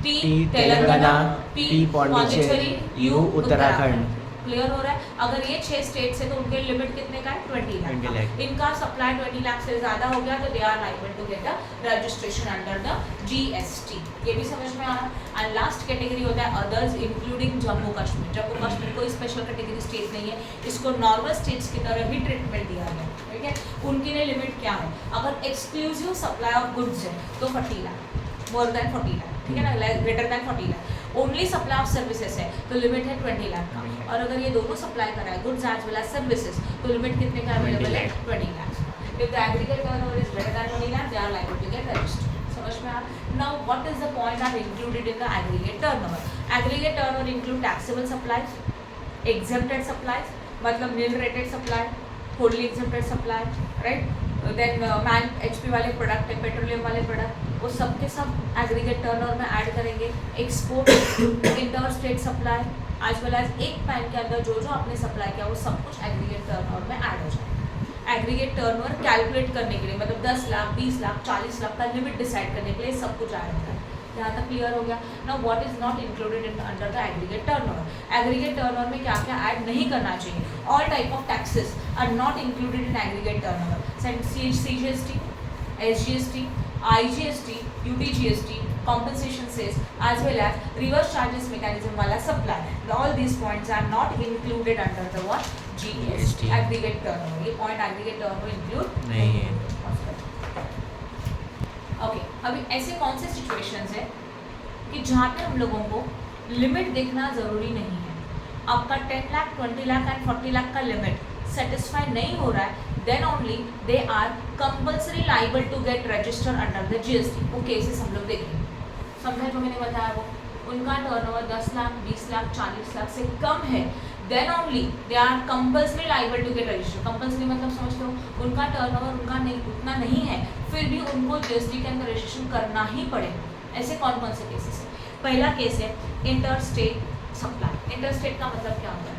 T Telangana, P Pondicherry, U Uttarakhand. Clear हो रहा है? अगर ये 6 स्टेट्स है तो उनके लिमिट कितने का है? 20 लाख। इनका सप्लाई 20 लाख से ज्यादा हो गया तो they are liable to get a registration under the GST. ये भी समझ में आ रहा है। एंड लास्ट कैटेगरी होता है अदर्स इंक्लूडिंग जम्मू कश्मीर। जम्मू कश्मीर कोई स्पेशल कैटेगरी स्टेट नहीं है, इसको नॉर्मल स्टेट्स की तरह ही ट्रीटमेंट दिया गया, ठीक है। उनके लिए लिमिट क्या है? अगर एक्सक्लूसिव सप्लाई ऑफ गुड्स है तो 40 लाख, मोर देन 40 लाख, ठीक है ना, greater than 40 lakh. Only supply of services है तो लिमिट है 20 लाख का। और अगर ये दोनों सप्लाई कर रहा है goods as well as services तो लिमिट कितने का अवेलेबल है? 20 lakh. If the aggregate turnover is greater than 20 lakh they are liable to get registered. समझ में आ? Now what is the point are included in the aggregate turnover? Aggregate turnover include taxable supplies, exempted supplies मतलब nil rated supply, होल्डली exempted supply, right. Then मैन HP वाले product है, petroleum वाले product, वो सब के सब एग्रीगेट टर्नओवर में ऐड करेंगे। Export, inter state supply as well as एक पैन के अंदर जो जो आपने सप्लाई किया वो सब कुछ एग्रीगेट टर्नओवर में ऐड हो जाएगा। एग्रीगेट टर्नओवर कैलकुलेट करने के लिए मतलब 10 लाख, 20 लाख, 40 लाख का लिमिट डिसाइड करने के लिए सब कुछ ऐड होता है। यहाँ तक क्लियर हो गया? Now what is not included in under the aggregate turnover? Aggregate turnover में क्या क्या ऐड नहीं करना चाहिए? All type of taxes are not included in aggregate turnover. CGST, SGST, IGST, UTGST, compensation cess as well as reverse charges mechanism वाला supply, all these points are not included under the what? GST, aggregate turnover। ये point aggregate turnover include नहीं है। Okay, अभी ऐसे कौन से situations है कि जहाँ पे हम लोगों को लिमिट देखना ज़रूरी नहीं है। आपका 10 लाख, 20 लाख एंड 40 लाख का लिमिट सेटिस्फाई नहीं हो रहा है, then only they are compulsory liable to get registered under the GST। वो केसेस हम लोग देखेंगे। समझा जो मैंने बताया वो? उनका टर्नओवर 10 लाख, 20 लाख, 40 लाख से कम है, then only they are compulsory liable to get registered। Compulsory मतलब समझ लो उनका टर्नओवर उनका नहीं उतना नहीं है, फिर भी उनको जीएसटी के अंदर रजिस्ट्रेशन करना ही पड़ेगा। ऐसे कौन कौन से केसेस है? पहला केस है inter state supply. Inter state का मतलब क्या होता है?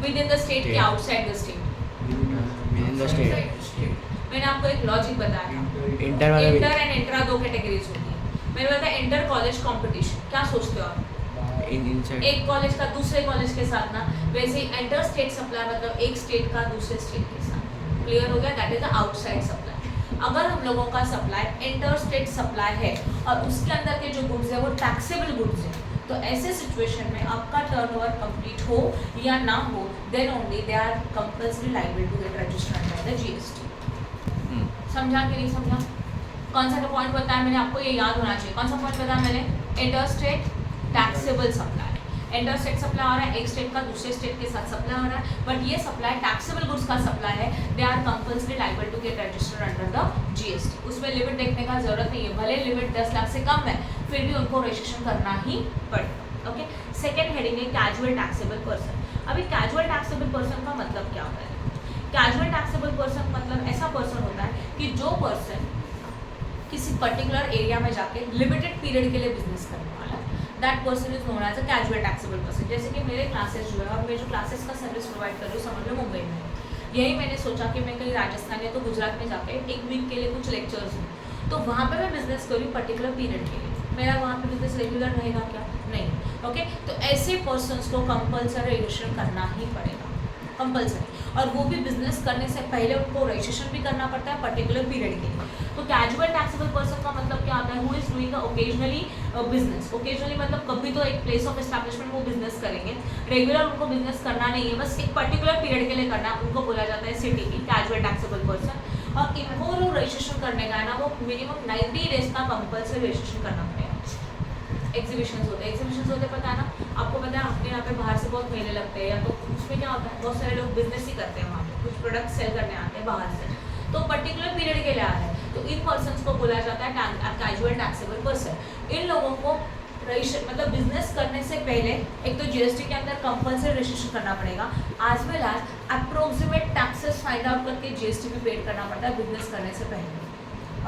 विद इन द स्टेट के outside the state? With in the state. मैंने आपको एक लॉजिक बताया था। इंटर एंड इंट्रा 2 कैटेगरीज होती है। मैंने बताया इंटर कॉलेज कंपटीशन, क्या सोचते हो आप? एक कॉलेज का दूसरे कॉलेज के साथ ना, वैसे ही इंटर स्टेट सप्लाई मतलब एक स्टेट का दूसरे स्टेट के साथ। क्लियर हो गया? That is the outside supply. अगर हम लोगों का सप्लाई इंटर स्टेट सप्लाई है और उसके अंदर के जो गुड्स है वो टैक्सेबल गुड्स है, तो ऐसे सिचुएशन में आपका टर्नओवर कंप्लीट हो या ना हो, then only they are compulsory liable to get registered under the GST. समझा कि नहीं समझा? कौन सा का पॉइंट बताया मैंने आपको? ये याद होना चाहिए। कौन सा पॉइंट बताया मैंने? Inter state taxable supply. Inter state supply हो रहा है, एक स्टेट का दूसरे स्टेट के साथ सप्लाई हो रहा है, बट ये सप्लाई टैक्सेबल गुड्स का सप्लाई है, they are compulsory liable to get registered under the GST. उसमें लिमिट देखने का जरूरत नहीं है, भले लिमिट 10 लाख से कम है फिर भी उनको रजिस्ट्रेशन करना ही पड़ेगा। ओके, सेकेंड हेडिंग है कैजुअल टैक्सेबल पर्सन। अभी कैजुअल टैक्सेबल पर्सन का मतलब क्या होता है? कैजुअल टैक्सेबल पर्सन मतलब ऐसा पर्सन होता है कि जो पर्सन किसी पर्टिकुलर एरिया में जाके लिमिटेड पीरियड के लिए बिजनेस करने वाला है, that person is known as a casual taxable person. जैसे कि मेरे क्लासेस जो है और मैं जो क्लासेस का सर्विस प्रोवाइड कर रही हूँ समझ लो मुंबई में, यही मैंने सोचा कि मैं कहीं राजस्थान या तो गुजरात में जाके एक वीक के लिए कुछ लेक्चर्स हूँ, तो वहाँ पे मैं बिजनेस करूँ पर्टिकुलर पीरियड के लिए, मेरा वहाँ पे बिजनेस रेगुलर रहेगा क्या? नहीं। ओके, तो ऐसे पर्सन्स को कंपल्सरी रजिस्ट्रेशन करना ही पड़ेगा, कंपल्सरी, और वो भी बिजनेस करने से पहले उनको रजिस्ट्रेशन भी करना पड़ता है पर्टिकुलर पीरियड के लिए। तो कैजुअल टैक्सेबल पर्सन का मतलब क्या होता है? Who is doing occasionally business. Occasionally मतलब कभी तो एक प्लेस ऑफ एस्टैब्लिशमेंट वो बिजनेस करेंगे, रेगुलर उनको बिजनेस करना नहीं है, बस एक पर्टिकुलर पीरियड के लिए करना है, उनको बोला जाता है सीटीपी, कैजुअल टैक्सेबल पर्सन। और इनको जो रजिस्ट्रेशन करने का है ना, वो मिनिमम 90 डेज का कंपल्सरी रजिस्ट्रेशन करना पड़ेगा। एग्जीबिशंस होते पता है ना आपको, पता है अपने यहाँ पे बाहर से बहुत मेले लगते हैं, या तो उसमें क्या होता है बहुत सारे लोग बिजनेस ही करते हैं वहाँ पे, कुछ प्रोडक्ट सेल करने आते हैं बाहर से, तो पर्टिकुलर पीरियड के लिए आ रहे हैं, तो इन पर्सन्स को बोला जाता है कैजुअल टैक्सेबल पर्सन। इन लोगों को रजिस्ट्रेशन मतलब बिजनेस करने से पहले एक तो जीएसटी के अंदर कंपल्सरी रजिस्ट्रेशन करना पड़ेगा, आज वेल आज अप्रोक्सीमेट टैक्सेस फाइंड आउट करके जीएसटी भी पेड करना पड़ता है बिजनेस करने से पहले।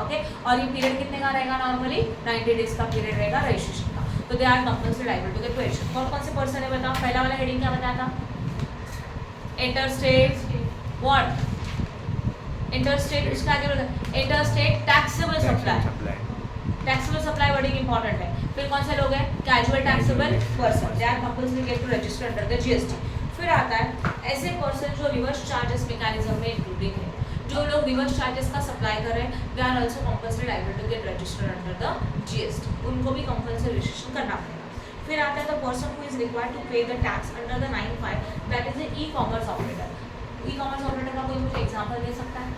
ओके, और ये पीरियड कितने का रहेगा? नॉर्मली 90 डेज का पीरियड रहेगा रजिस्ट्रेशन का, तो they are compulsory liable to get registration. कौन कौन से पर्सन है बताओ? पहला वाला हेडिंग क्या बताया था? Inter state what? Inter state, उसका आगे बोला inter state taxable supply, taxable supply wording important है। फिर कौन से लोग हैं? Casual taxable person, they are compulsory get to register under the GST. फिर आता है ऐसे पर्सन जो रिवर्स चार्जेस मैकेनिज्म में इंक्लूडिंग है, जो लोग रिवर्स चार्जेस का सप्लाई कर रहे हैं, they are also compulsory liable to get registered under the GST, उनको भी कंपल्सरी रजिस्ट्रेशन करना पड़ेगा। फिर आता है the person who is required to pay the tax under the 95, that is the e-commerce operator. E-commerce operator का कोई मुझे एग्जांपल दे सकता है?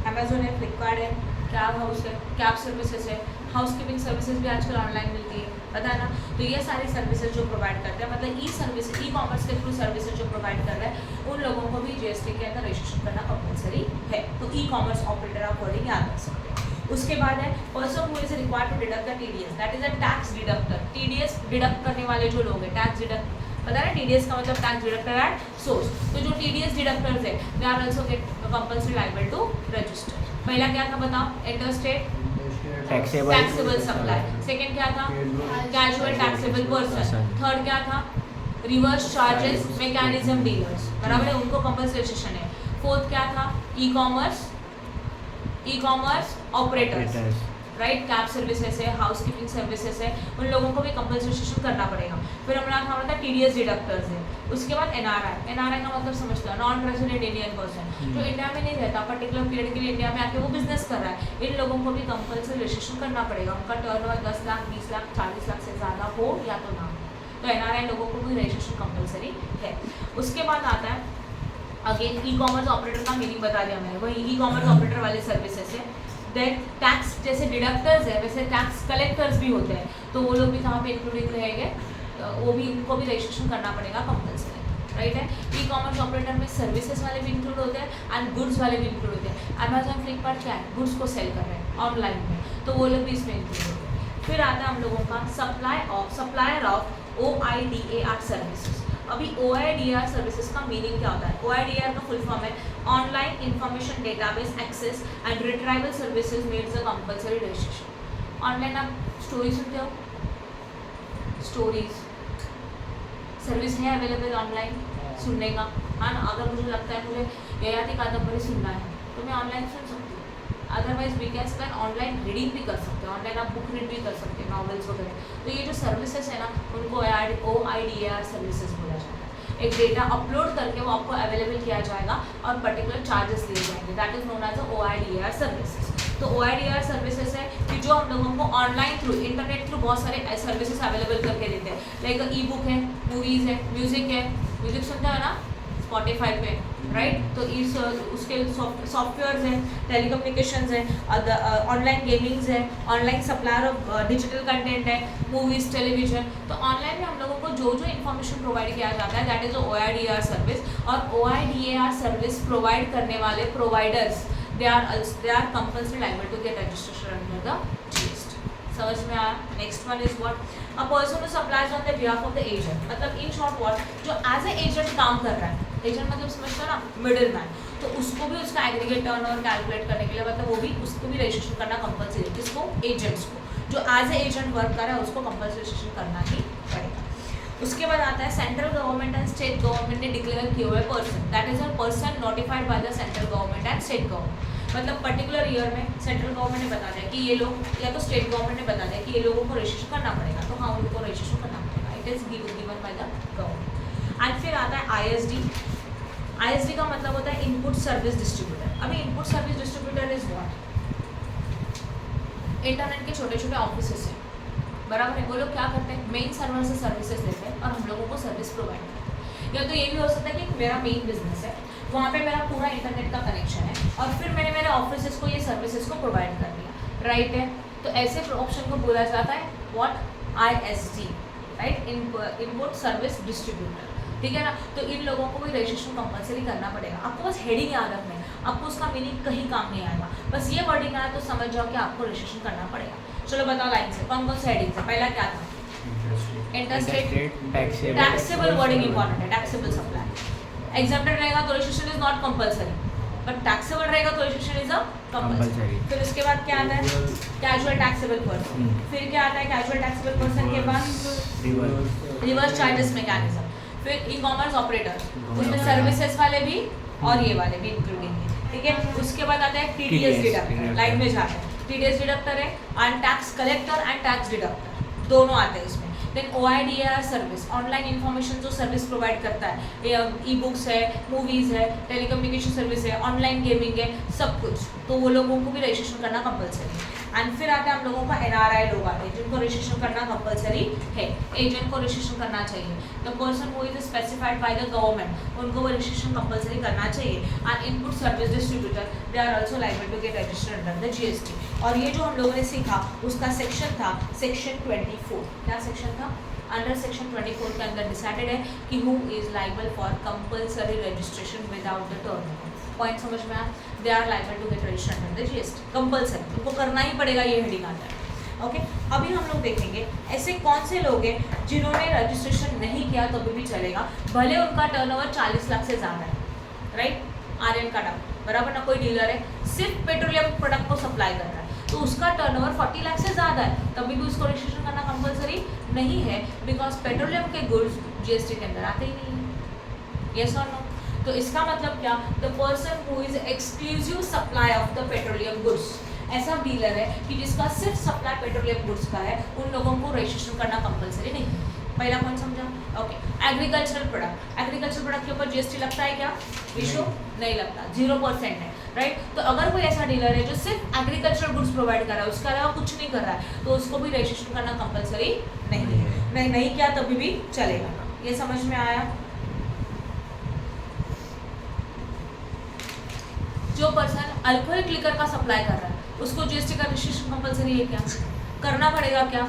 अमेजोन है, फ्लिपकार्ट है, कैब हाउस है, कैब सर्विसेज है, हाउस कीपिंग सर्विसेज भी आजकल ऑनलाइन मिलती है, पता है ना। तो ये सारी सर्विसेज जो प्रोवाइड करते हैं, मतलब ई कॉमर्स के थ्रू सर्विसेज जो प्रोवाइड कर रहे हैं, उन लोगों को भी जीएसटी के अंदर रजिस्ट्रेशन करना कंपलसरी है। तो ई कॉमर्स ऑपरेटर आप वर्डिंग याद रख सकते हैं। उसके बाद है person who is required to deduct the TDS, that is a tax deductor. TDS deduct करने वाले जो लोग हैं, टैक्स डिडक्ट, पता है टीडीएस का मतलब टैक्स डिडक्टर एट सोर्स। तो जो टीडीएस डिडक्टर्स है, they are also get compulsory liable to register. पहला क्या था बताओ? Interstate taxable supply. सेकंड क्या था? Casual taxable person. थर्ड क्या था? रिवर्स चार्जेस मैकेनिज्म डीलर्स, बराबर है, उनको कंपल्सरी रजिस्ट्रेशन है। फोर्थ क्या था? E commerce operators, right, cab services है, हाउस कीपिंग सर्विसेज है, उन लोगों को भी कंपल्सरी रजिस्ट्रेशन करना पड़ेगा। फिर हमारा था टीडीएस डिडक्टर्स है। उसके बाद एनआरआई का मतलब समझते हो, नॉन रेजिडेंट इंडियन पर्सन, जो इंडिया में नहीं रहता, पर्टिकुलर पीरियड के लिए इंडिया में आके वो बिजनेस कर रहा है, इन लोगों को भी कंपल्सरी रजिस्ट्रेशन करना पड़ेगा। उनका टर्नओवर 10 लाख, 20 लाख, 40 लाख से ज़्यादा हो या तो ना हो, तो एनआरआई लोगों को भी रजिस्ट्रेशन कंपल्सरी है। उसके बाद आता है अगेन ई कॉमर्स ऑपरेटर का मीनिंग बता दिया मैंने, वही ई कॉमर्स ऑपरेटर वाले सर्विसेज है। देन टैक्स जैसे डिडक्टर्स है, वैसे टैक्स कलेक्टर्स भी होते हैं, तो वो लोग भी कहाँ पे इंक्लूडिंग रहेंगे? वो भी, उनको भी रजिस्ट्रेशन करना पड़ेगा कंपल्सरी, राइट है। ई कॉमर्स ऑपरेटर में सर्विसेज वाले भी इंक्लूड होते हैं एंड गुड्स वाले भी इंक्लूड होते हैं। अमेजोन फ्लिपकार्ट क्या है? गुड्स को सेल कर रहे हैं ऑनलाइन में, तो वो लोग भी इसमें इंक्लूड होते हैं। फिर आता है हम लोगों का सप्लायर ऑफ OIDAR सर्विसेज। अभी OIDAR सर्विसेज का मीनिंग क्या होता है? OIDAR का फुल फॉर्म है online information database access and retrieval services needs a compulsory registration. Online आप स्टोरी सुनते हो, स्टोरीज सर्विस है अवेलेबल ऑनलाइन सुनने का, हाँ ना। अगर मुझे लगता है मुझे ययाति कादम्बरी सुनना है तो मैं ऑनलाइन सुन सकती हूँ, अदरवाइज वीकेंड्स पर ऑनलाइन रीडिंग भी कर सकते हैं, ऑनलाइन आप बुक रीड भी कर सकते हैं, नॉवेल्स वगैरह। तो ये जो सर्विसेज है ना, उनको OIDAR सर्विसेज बोला जाता है। एक डेटा अपलोड करके वो आपको अवेलेबल किया जाएगा और पर्टिकुलर चार्जेस लिए जाएंगे, that is known as OIDAR services. तो OIDAR सर्विसेज है कि जो हम लोगों को ऑनलाइन थ्रू, इंटरनेट थ्रू बहुत सारे सर्विसेज अवेलेबल करके देते हैं, लाइक ई बुक है, मूवीज़ है, म्यूजिक है, म्यूजिक सुनते हो ना, स्पॉटिफाई पे, राइट। तो इस उसके सॉफ्टवेयर हैं, टेलीकम्युनिकेशंस है, ऑनलाइन गेमिंग्स है, online supplier of digital content है, मूवीज, टेलीविजन। तो ऑनलाइन में हम लोगों को जो जो इन्फॉर्मेशन प्रोवाइड किया जाता है दैट इज OIDR सर्विस। और OIDR सर्विस प्रोवाइड करने वाले providers they are compulsory liable to get registration under the GST। समझ में आया? Next one is what, a person who supplies on the behalf of the agent. मतलब in short what, जो as a agent काम कर रहा है, agent मतलब समझते हो ना, मिडिल मैन, तो उसको भी उसका एग्रीगेट टर्नओवर कैलकुलेट करने के लिए मतलब वो भी उसको भी रजिस्ट्रेशन करना कंपल्सरी है। किसको? एजेंट्स को। जो एज ए एजेंट वर्क कर रहा है उसको कंपल्सरी रजिस्ट्रेशन करना ही पड़ेगा। उसके बाद आता है central government and state government ने डिक्लेयर किए हुए person, that is a person notified by the central government and state government. मतलब पर्टिकुलर ईयर में सेंट्रल गवर्नमेंट ने बता दिया कि ये लोग, या तो स्टेट गवर्नमेंट ने बता दिया कि ये लोगों को रजिस्ट्रेशन करना पड़ेगा, तो हाँ उनको रजिस्ट्रेशन करना पड़ेगा। It is given by the government. And फिर आता है ISD। ISD का मतलब होता है इनपुट सर्विस डिस्ट्रीब्यूटर। अभी input service distributor is what, internet के छोटे छोटे ऑफिसेस हैं, बराबर है। वो लोग क्या करते हैं, मेन सर्वर से सर्विसेज लेते हैं और हम लोगों को सर्विस प्रोवाइड करते हैं। या तो ये भी हो सकता है कि मेरा मेन बिजनेस है, वहाँ पे मेरा पूरा इंटरनेट का कनेक्शन है और फिर मैंने मेरे ऑफिसेस को ये सर्विसेज को प्रोवाइड कर दिया, राइट है। तो ऐसे ऑप्शन को बोला जाता है what, ISD, right, input service distributor, ठीक है ना। तो इन लोगों को भी रजिस्ट्रेशन कंपल्सरी करना पड़ेगा। आपको बस हेडिंग याद रखना है, आपको उसका मीनिंग कहीं काम नहीं आएगा, बस ये वर्डिंग आया तो समझ जाओ कि आपको रजिस्ट्रेशन करना पड़ेगा। चलो बताओ लाइन से कौन कौन से हेडिंग है। पहला क्या था, इंटरस्टेट टैक्सेबल, वर्डिंग इंपॉर्टेंट है, टैक्सेबल सप्लाई। एग्जेम्प्टेड रहेगा तो registration is not compulsory, but taxable रहेगा तो रजिस्ट्रेशन इज अ कंपल्सरी। फिर उसके बाद क्या आता है, कैजुअल टैक्सेबल पर्सन। फिर क्या आता है कैजुअल टैक्सेबल पर्सन के बाद रिवर्स चार्जेस मैकेनिज्म। फिर ई-कॉमर्स ऑपरेटर, उसमें सर्विसेज वाले भी और ये वाले भी इंक्लूडिंग है, ठीक है। उसके बाद आता है TDS डिडक्टर, लाइन में जाता है, TDS डिडक्टर है, and tax collector and tax deductor दोनों आते हैं इसमें। Then OIDR service, online information जो सर्विस प्रोवाइड करता है, ई बुक्स है, मूवीज़ है, टेलीकम्युनिकेशन सर्विस है, ऑनलाइन गेमिंग है, सब कुछ, तो वो लोगों को भी रजिस्ट्रेशन करना कंपलसरी है। एंड फिर आता है हम लोगों का NRI लोग आते हैं जिनको रजिस्ट्रेशन करना कंपलसरी है, एजेंट को रजिस्ट्रेशन करना चाहिए। The person who is specified by the government, उनको वो रजिस्ट्रेशन कंपलसरी करना चाहिए। And input service distributor, they are also liable to get registered under the GST। और ये जो हम लोगों ने सीखा उसका सेक्शन था सेक्शन 24। क्या सेक्शन था, अंडर सेक्शन 24 के अंदर डिसाइडेड है कि who is liable for compulsory registration without the turnover. Point समझ में आया, they are liable to get registered under the GST, compulsory, उनको करना ही पड़ेगा, ये हेडिंग आता है। ओके, अभी हम लोग देखेंगे ऐसे कौन से लोग हैं जिन्होंने रजिस्ट्रेशन नहीं किया तो भी चलेगा, भले उनका टर्नओवर 40 लाख से ज़्यादा है, राइट। आर्यन का डाउन, बराबर ना, कोई डीलर है सिर्फ पेट्रोलियम प्रोडक्ट को सप्लाई कर रहा है तो उसका टर्नओवर 40 लाख से ज़्यादा है, तभी भी उसको रजिस्ट्रेशन करना कंपलसरी नहीं है, बिकॉज पेट्रोलियम के गुड्स GST के अंदर आते ही नहीं है। यस और नो? तो इसका मतलब क्या, the person who is exclusive supply of the petroleum goods, ऐसा डीलर है कि जिसका सिर्फ सप्लाई पेट्रोलियम गुड्स का है, उन लोगों को रजिस्ट्रेशन करना कंपलसरी नहीं है। पहला पॉइंट समझा? Okay. Agricultural product, agricultural product के ऊपर GST लगता है क्या? इशू नहीं लगता, 0% है, राइट। तो अगर कोई ऐसा डीलर है जो सिर्फ एग्रीकल्चरल गुड्स प्रोवाइड कर रहा है, उसके अलावा कुछ नहीं कर रहा है, तो उसको भी रजिस्ट्रेशन करना कंपलसरी नहीं है। नहीं किया तभी भी चलेगा। ये समझ में आया? जो पर्सन अल्कोहलिक लिकर का सप्लाई कर रहा है उसको GST का रजिस्ट्रेशन कंपलसरी है क्या? करना पड़ेगा क्या?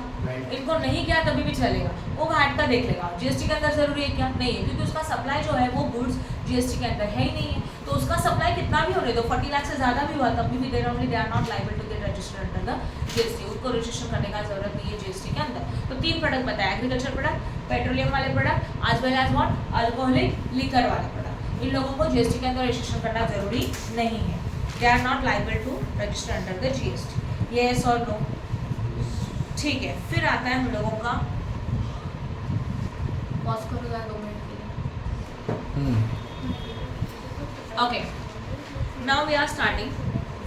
इनको नहीं किया तभी भी चलेगा, वो घाट का देख लेगा। GST के अंदर जरूरी है क्या? नहीं है, क्योंकि उसका सप्लाई जो है वो गुड्स GST के अंदर है ही नहीं है। तो उसका सप्लाई कितना भी होने दो, 40 लाख से ज़्यादा भी हुआ तभी भी they are not liable to get registered under the GST। उसको रजिस्ट्रेशन करने का जरूरत नहीं है GST के अंदर। तो 3 प्रोडक्ट बताया, एग्रीकल्चर प्रोडक्ट, पेट्रोलियम वाले product, as well as what, alcoholic liquor वाले प्रोडक्ट। इन लोगों को GST के अंदर रजिस्ट्रेशन करना जरूरी नहीं है, they are not liable to register under the GST। Yes और नो? ठीक है। फिर आता है हम लोगों का, पॉज करो 2 मिनट के लिए। Okay, now we are starting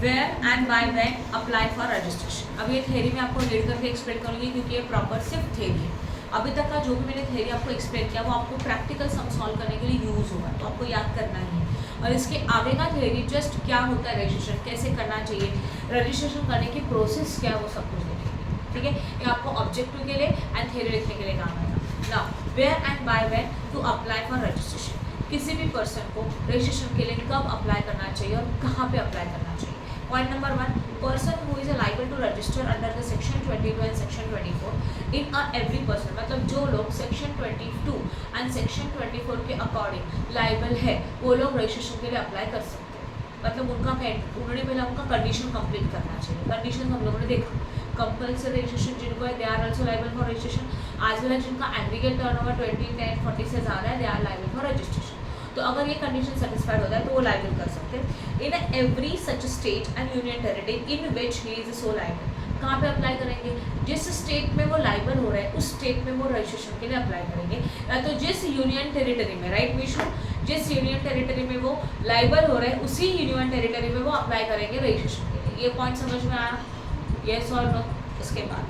where and by when apply for registration. अब ये थ्योरी में आपको रीड करके एक्सप्लेन करूँगी क्योंकि ये प्रॉपर सिर्फ थ्योरी है। अभी तक का जो भी मैंने थ्योरी आपको एक्सप्लेन किया वो आपको प्रैक्टिकल सम सॉल्व करने के लिए यूज़ होगा, तो आपको याद करना ही है। और इसके आगे का थ्योरी जस्ट क्या होता है रजिस्ट्रेशन, कैसे करना चाहिए, रजिस्ट्रेशन करने की प्रोसेस क्या है, वो सब कुछ देखेंगे, ठीक है। ये आपको ऑब्जेक्टिव के लिए एंड थ्योरी लिखने के लिए काम आएगा। Now where and by when to apply for registration. किसी भी पर्सन को रजिस्ट्रेशन के लिए कब अप्लाई करना चाहिए और कहाँ पे अप्लाई करना चाहिए। Point number 1, person who is liable to register under the section 22 and section 24 in every person, मतलब जो लोग सेक्शन 22 एंड सेक्शन 24 के अकॉर्डिंग लाइबल है वो लोग रजिस्ट्रेशन के लिए अप्लाई कर सकते हैं। मतलब उन्होंने पहले उनका कंडीशन कंप्लीट करना चाहिए। कंडीशन हम लोगों ने देखा, कंपल्सरी रजिस्ट्रेशन जिनको है they are also liable for registration, as well जिनका एग्रीगेट टर्नओवर 20, 10, 40 से ज़्यादा है they are liable for registration. तो अगर ये कंडीशन सेटिस्फाइड होता है तो वो लाइबल कर सकते हैं। In every such state and union territory in which he is so liable, कहाँ पे अप्लाई करेंगे? जिस स्टेट में वो लाइबल हो रहा है उस स्टेट में वो रजिस्ट्रेशन के लिए अप्लाई करेंगे, या तो जिस यूनियन टेरिटरी में, राइट विशु, जिस यूनियन टेरिटरी में वो लाइबल हो रहा है उसी यूनियन टेरिटरी में वो अप्लाई करेंगे रजिस्ट्रेशन के लिए। ये पॉइंट समझ में आया? येस और नो? इसके बाद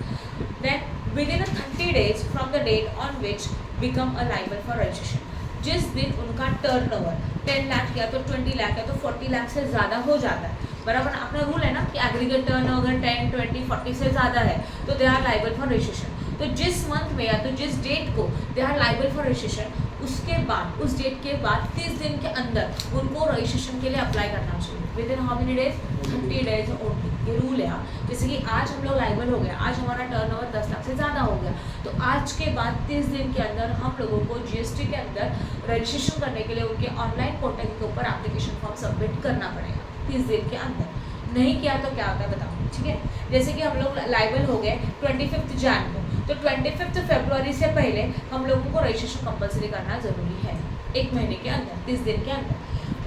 then within 30 days from the date on which become a liable for registration, जिस दिन उनका टर्नओवर 10 लाख या तो 20 लाख या तो 40 लाख से ज़्यादा हो जाता है, बराबर अपना रूल है ना कि एग्रीगेट टर्नओवर 10, 20, 40 से ज़्यादा है तो they are liable for registration. तो जिस मंथ में या तो जिस डेट को they are liable for registration, उसके बाद उस डेट के बाद 30 दिन के अंदर उनको रजिस्ट्रेशन के लिए अप्लाई करना चाहिए। With in how many days? 30 days only. ये रूल है। जैसे कि आज हम लोग लाइबल हो गया, आज हमारा टर्नओवर 10 लाख से ज़्यादा हो गया, तो आज के बाद 30 दिन के अंदर हम लोगों को जीएसटी के अंदर रजिस्ट्रेशन करने के लिए उनके ऑनलाइन पोर्टल के ऊपर एप्लीकेशन फॉर्म सबमिट करना पड़ेगा 30 दिन के अंदर। नहीं किया तो क्या होता है बताओ, ठीक है? जैसे कि हम लोग लाइबल हो गए 25 जैन को, तो 25 फरवरी से पहले हम लोगों को रजिस्ट्रेशन कंपलसरी करना ज़रूरी है, 1 महीने के अंदर, 30 दिन के अंदर।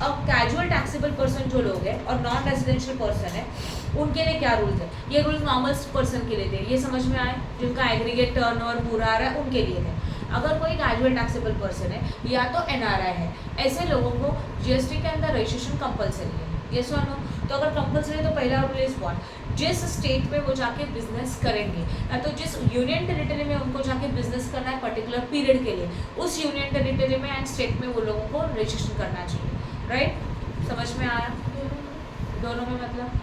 अब कैजुअल टैक्सेबल पर्सन जो लोग हैं और नॉन रेजिडेंशियल पर्सन है उनके लिए क्या रूल्स है? ये रूल्स नॉर्मल पर्सन के लिए थे, ये समझ में आए? जिनका एग्रीगेट टर्नओवर पूरा आ रहा है उनके लिए थे। अगर कोई कैजुअल टैक्सेबल पर्सन है या तो एनआरआई है, ऐसे लोगों को जीएसटी के अंदर रजिस्ट्रेशन कंपलसरी है। ये सुनो, तो अगर कंपलसरी तो पहला रूल इज व्हाट? जिस स्टेट में वो जाके बिजनेस करेंगे या तो जिस यूनियन टेरिटरी में उनको जाके बिजनेस करना है पर्टिकुलर पीरियड के लिए, उस यूनियन टेरिटरी में एंड स्टेट में वो लोगों को रजिस्ट्रेशन करना चाहिए, राइट? समझ में आया? दोनों में मतलब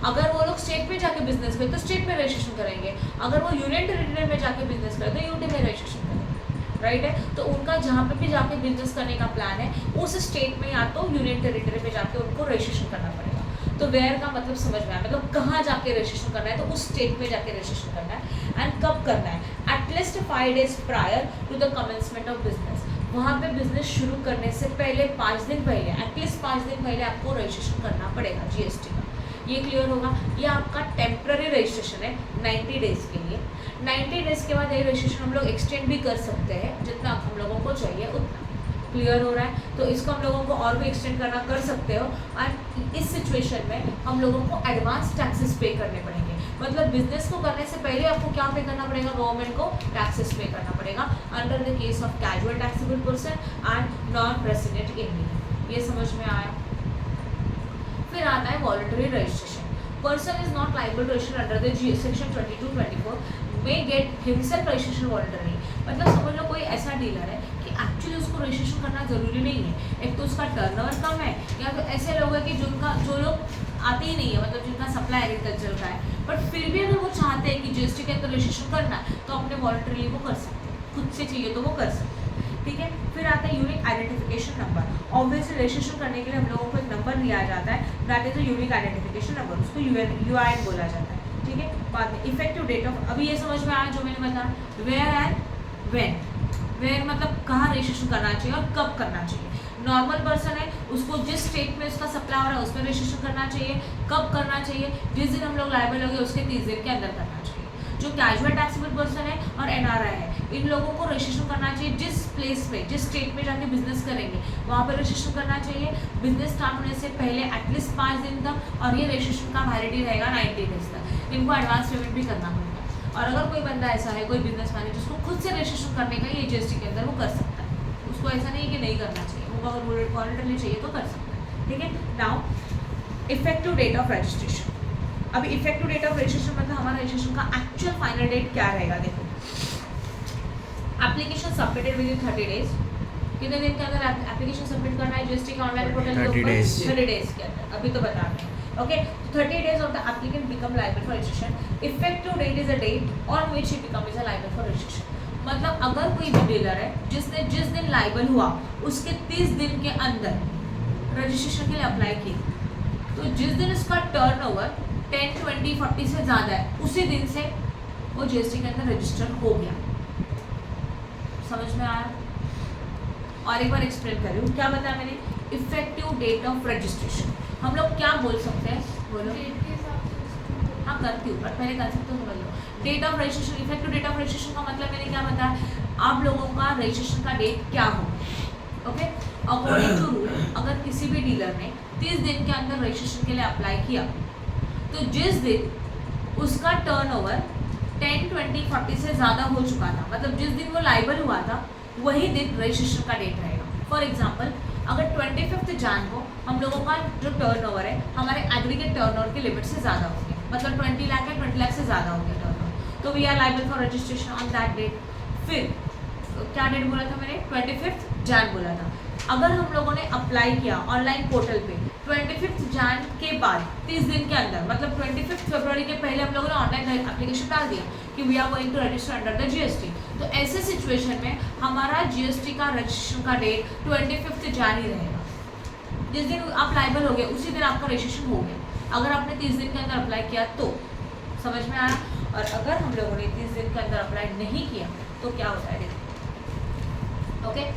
अगर वो लोग स्टेट में जाके बिजनेस करें तो स्टेट में रजिस्ट्रेशन करेंगे, अगर वो यूनियन टेरिटरी में जाके बिजनेस करें तो यूटी में रजिस्ट्रेशन करेंगे, राइट है? तो उनका जहाँ पे भी जाके बिजनेस करने का प्लान है उस स्टेट में या तो यूनियन टेरिटरी में जाके उनको रजिस्ट्रेशन करना पड़ेगा। तो वेयर का मतलब समझ में आया, मतलब कहाँ जाके रजिस्ट्रेशन करना है, तो उस स्टेट में जाके रजिस्ट्रेशन करना है। एंड कब करना है? At least 5 days prior to the commencement of business, वहाँ पे बिजनेस शुरू करने से पहले 5 दिन पहले, एटलीस्ट 5 दिन पहले आपको रजिस्ट्रेशन करना पड़ेगा जीएसटी का। ये क्लियर होगा? ये आपका टेम्प्ररी रजिस्ट्रेशन है 90 days के लिए। 90 days के बाद ये रजिस्ट्रेशन हम लोग एक्सटेंड भी कर सकते हैं जितना हम लोगों को चाहिए उतना। क्लियर हो रहा है? तो इसको हम लोगों को और भी एक्सटेंड करना कर सकते हो। एंड इस सिचुएशन में हम लोगों को एडवांस टैक्सेस पे करने पड़ेंगे, मतलब बिजनेस को करने से पहले आपको क्या पे करना पड़ेगा? गवर्नमेंट को टैक्सेस पे करना पड़ेगा under the case of casual taxable person and non resident Indian. ये समझ में आया? फिर आता है voluntary registration. Person is not liable to register under the section 22-24 may get himself registration voluntary. मतलब समझ लो कोई ऐसा डीलर है कि एक्चुअली उसको रजिस्ट्रेशन करना ज़रूरी नहीं है, एक तो उसका टर्नओवर कम है, या तो ऐसे लोग हैं कि जो लोग आते ही नहीं है, मतलब जिनका सप्लाई एग्रीकल्चर का है, बट फिर भी अगर वो चाहते हैं कि जीएसटी के अंदर रजिस्ट्रेशन करना है तो अपने वॉलंटरी वो कर सकते हैं, खुद से चाहिए तो वो कर सकते हैं, ठीक है? फिर आता है unique identification number. Obviously registration करने के लिए हम लोगों को एक नंबर दिया जाता है, that is a unique identification number, उसको यूआईएन बोला जाता है, ठीक है? बाद में इफेक्टिव डेट ऑफ, अभी ये समझ में आया जो मैंने बताया, वेयर एंड व्हेन। वेयर मतलब कहाँ रजिस्ट्रेशन करना चाहिए और कब करना चाहिए। नॉर्मल पर्सन है उसको जिस स्टेट में उसका सप्लाई हो रहा है उसमें रजिस्ट्रेशन करना चाहिए। कब करना चाहिए? जिस दिन हम लोग लाइबल हो गए उसके 30 दिन के अंदर करना चाहिए। जो कैजुअल टैक्सेबल पर्सन है और एनआरआई है, इन लोगों को रजिस्ट्रेशन करना चाहिए जिस प्लेस पे, जिस स्टेट में जाके बिजनेस करेंगे वहाँ पर रजिस्ट्रेशन करना चाहिए बिजनेस स्टार्ट होने से पहले एटलीस्ट 5 दिन तक, और ये रजिस्ट्रेशन का वैलिडिटी रहेगा 90 days तक। इनको एडवांस पेमेंट भी करना पड़ेगा। और अगर कोई बंदा ऐसा है, कोई बिजनेस मैन है जिसको खुद से रजिस्ट्रेशन करने का ये जीएसटी के अंदर वो कर सकता है, उसको ऐसा नहीं कि नहीं करना चाहिए, वो अगर वॉलंटरी चाहिए तो कर सकता है, ठीक है? Now effective date of registration. अभी इफेक्टिव डेट ऑफ रजिस्ट्रेशन मतलब हमारा रजिस्ट्रेशन का एक्चुअल फाइनल डेट क्या रहेगा? देखो, application submitted with in 30 days। कितने दिन के अंदर एप्लीकेशन सबमिट करना है जीएसटी के ऑनलाइन पोर्टल के ऊपर? 30 days के अंदर। अभी तो बता रहे हैं, okay? 30 days of the applicant become liable for registration. Effective date is a date on which he becomes a liable for registration. मतलब अगर कोई भी डीलर है जिसने जिस दिन लाइबल हुआ उसके 30 दिन के अंदर रजिस्ट्रेशन के लिए अप्लाई किया, तो जिस दिन उसका टर्नओवर 10, 20, 40 से ज़्यादा है उसी दिन से वो जीएसटी के अंदर रजिस्टर हो गया। समझ में आया? और एक बार एक्सप्लेन कर रही हूँ, क्या बताया मैंने? इफेक्टिव डेट ऑफ रजिस्ट्रेशन हम लोग क्या बोल सकते हैं, बोलो। हाँ करती हूँ, बट पहले कंसेप्ट तो समझ लो। Date of registration, effective date of registration का मतलब मैंने क्या बताया, आप लोगों का रजिस्ट्रेशन का डेट क्या हो। ओके, अकॉर्डिंग टू रूल अगर किसी भी डीलर ने 30 दिन के अंदर रजिस्ट्रेशन के लिए अप्लाई किया, तो जिस दिन उसका टर्नओवर 10, 20, 40 से ज़्यादा हो चुका था, मतलब जिस दिन वो लाइबल हुआ था वही दिन रजिस्ट्रेशन का डेट रहेगा। फॉर एग्जाम्पल अगर 25 जन को हम लोगों का जो टर्नओवर है हमारे एग्रीगेट टर्नओवर की लिमिट से ज़्यादा हो गया, मतलब 20 लाख है, 20 लाख से ज़्यादा हो गया टर्नओवर, तो we are liable for registration on that date. फिर क्या डेट बोला था मैंने? 25 जन बोला था। अगर हम लोगों ने अप्लाई किया ऑनलाइन पोर्टल पे 25 जन के बाद 30 दिन के अंदर, मतलब 25 फरवरी के पहले हम लोगों ने ऑनलाइन एप्लीकेशन डाल दिया कि we are going to register under the GST, तो ऐसे सिचुएशन में हमारा जीएसटी का रजिस्ट्रेशन का डेट 25 जन ही रहेगा। जिस दिन आप लाइबल हो गए उसी दिन आपका रजिस्ट्रेशन हो गया, अगर आपने 30 दिन के अंदर अप्लाई किया तो। समझ में आया? और अगर हम लोगों ने 30 दिन के अंदर अप्लाई नहीं किया तो क्या होता है? Okay,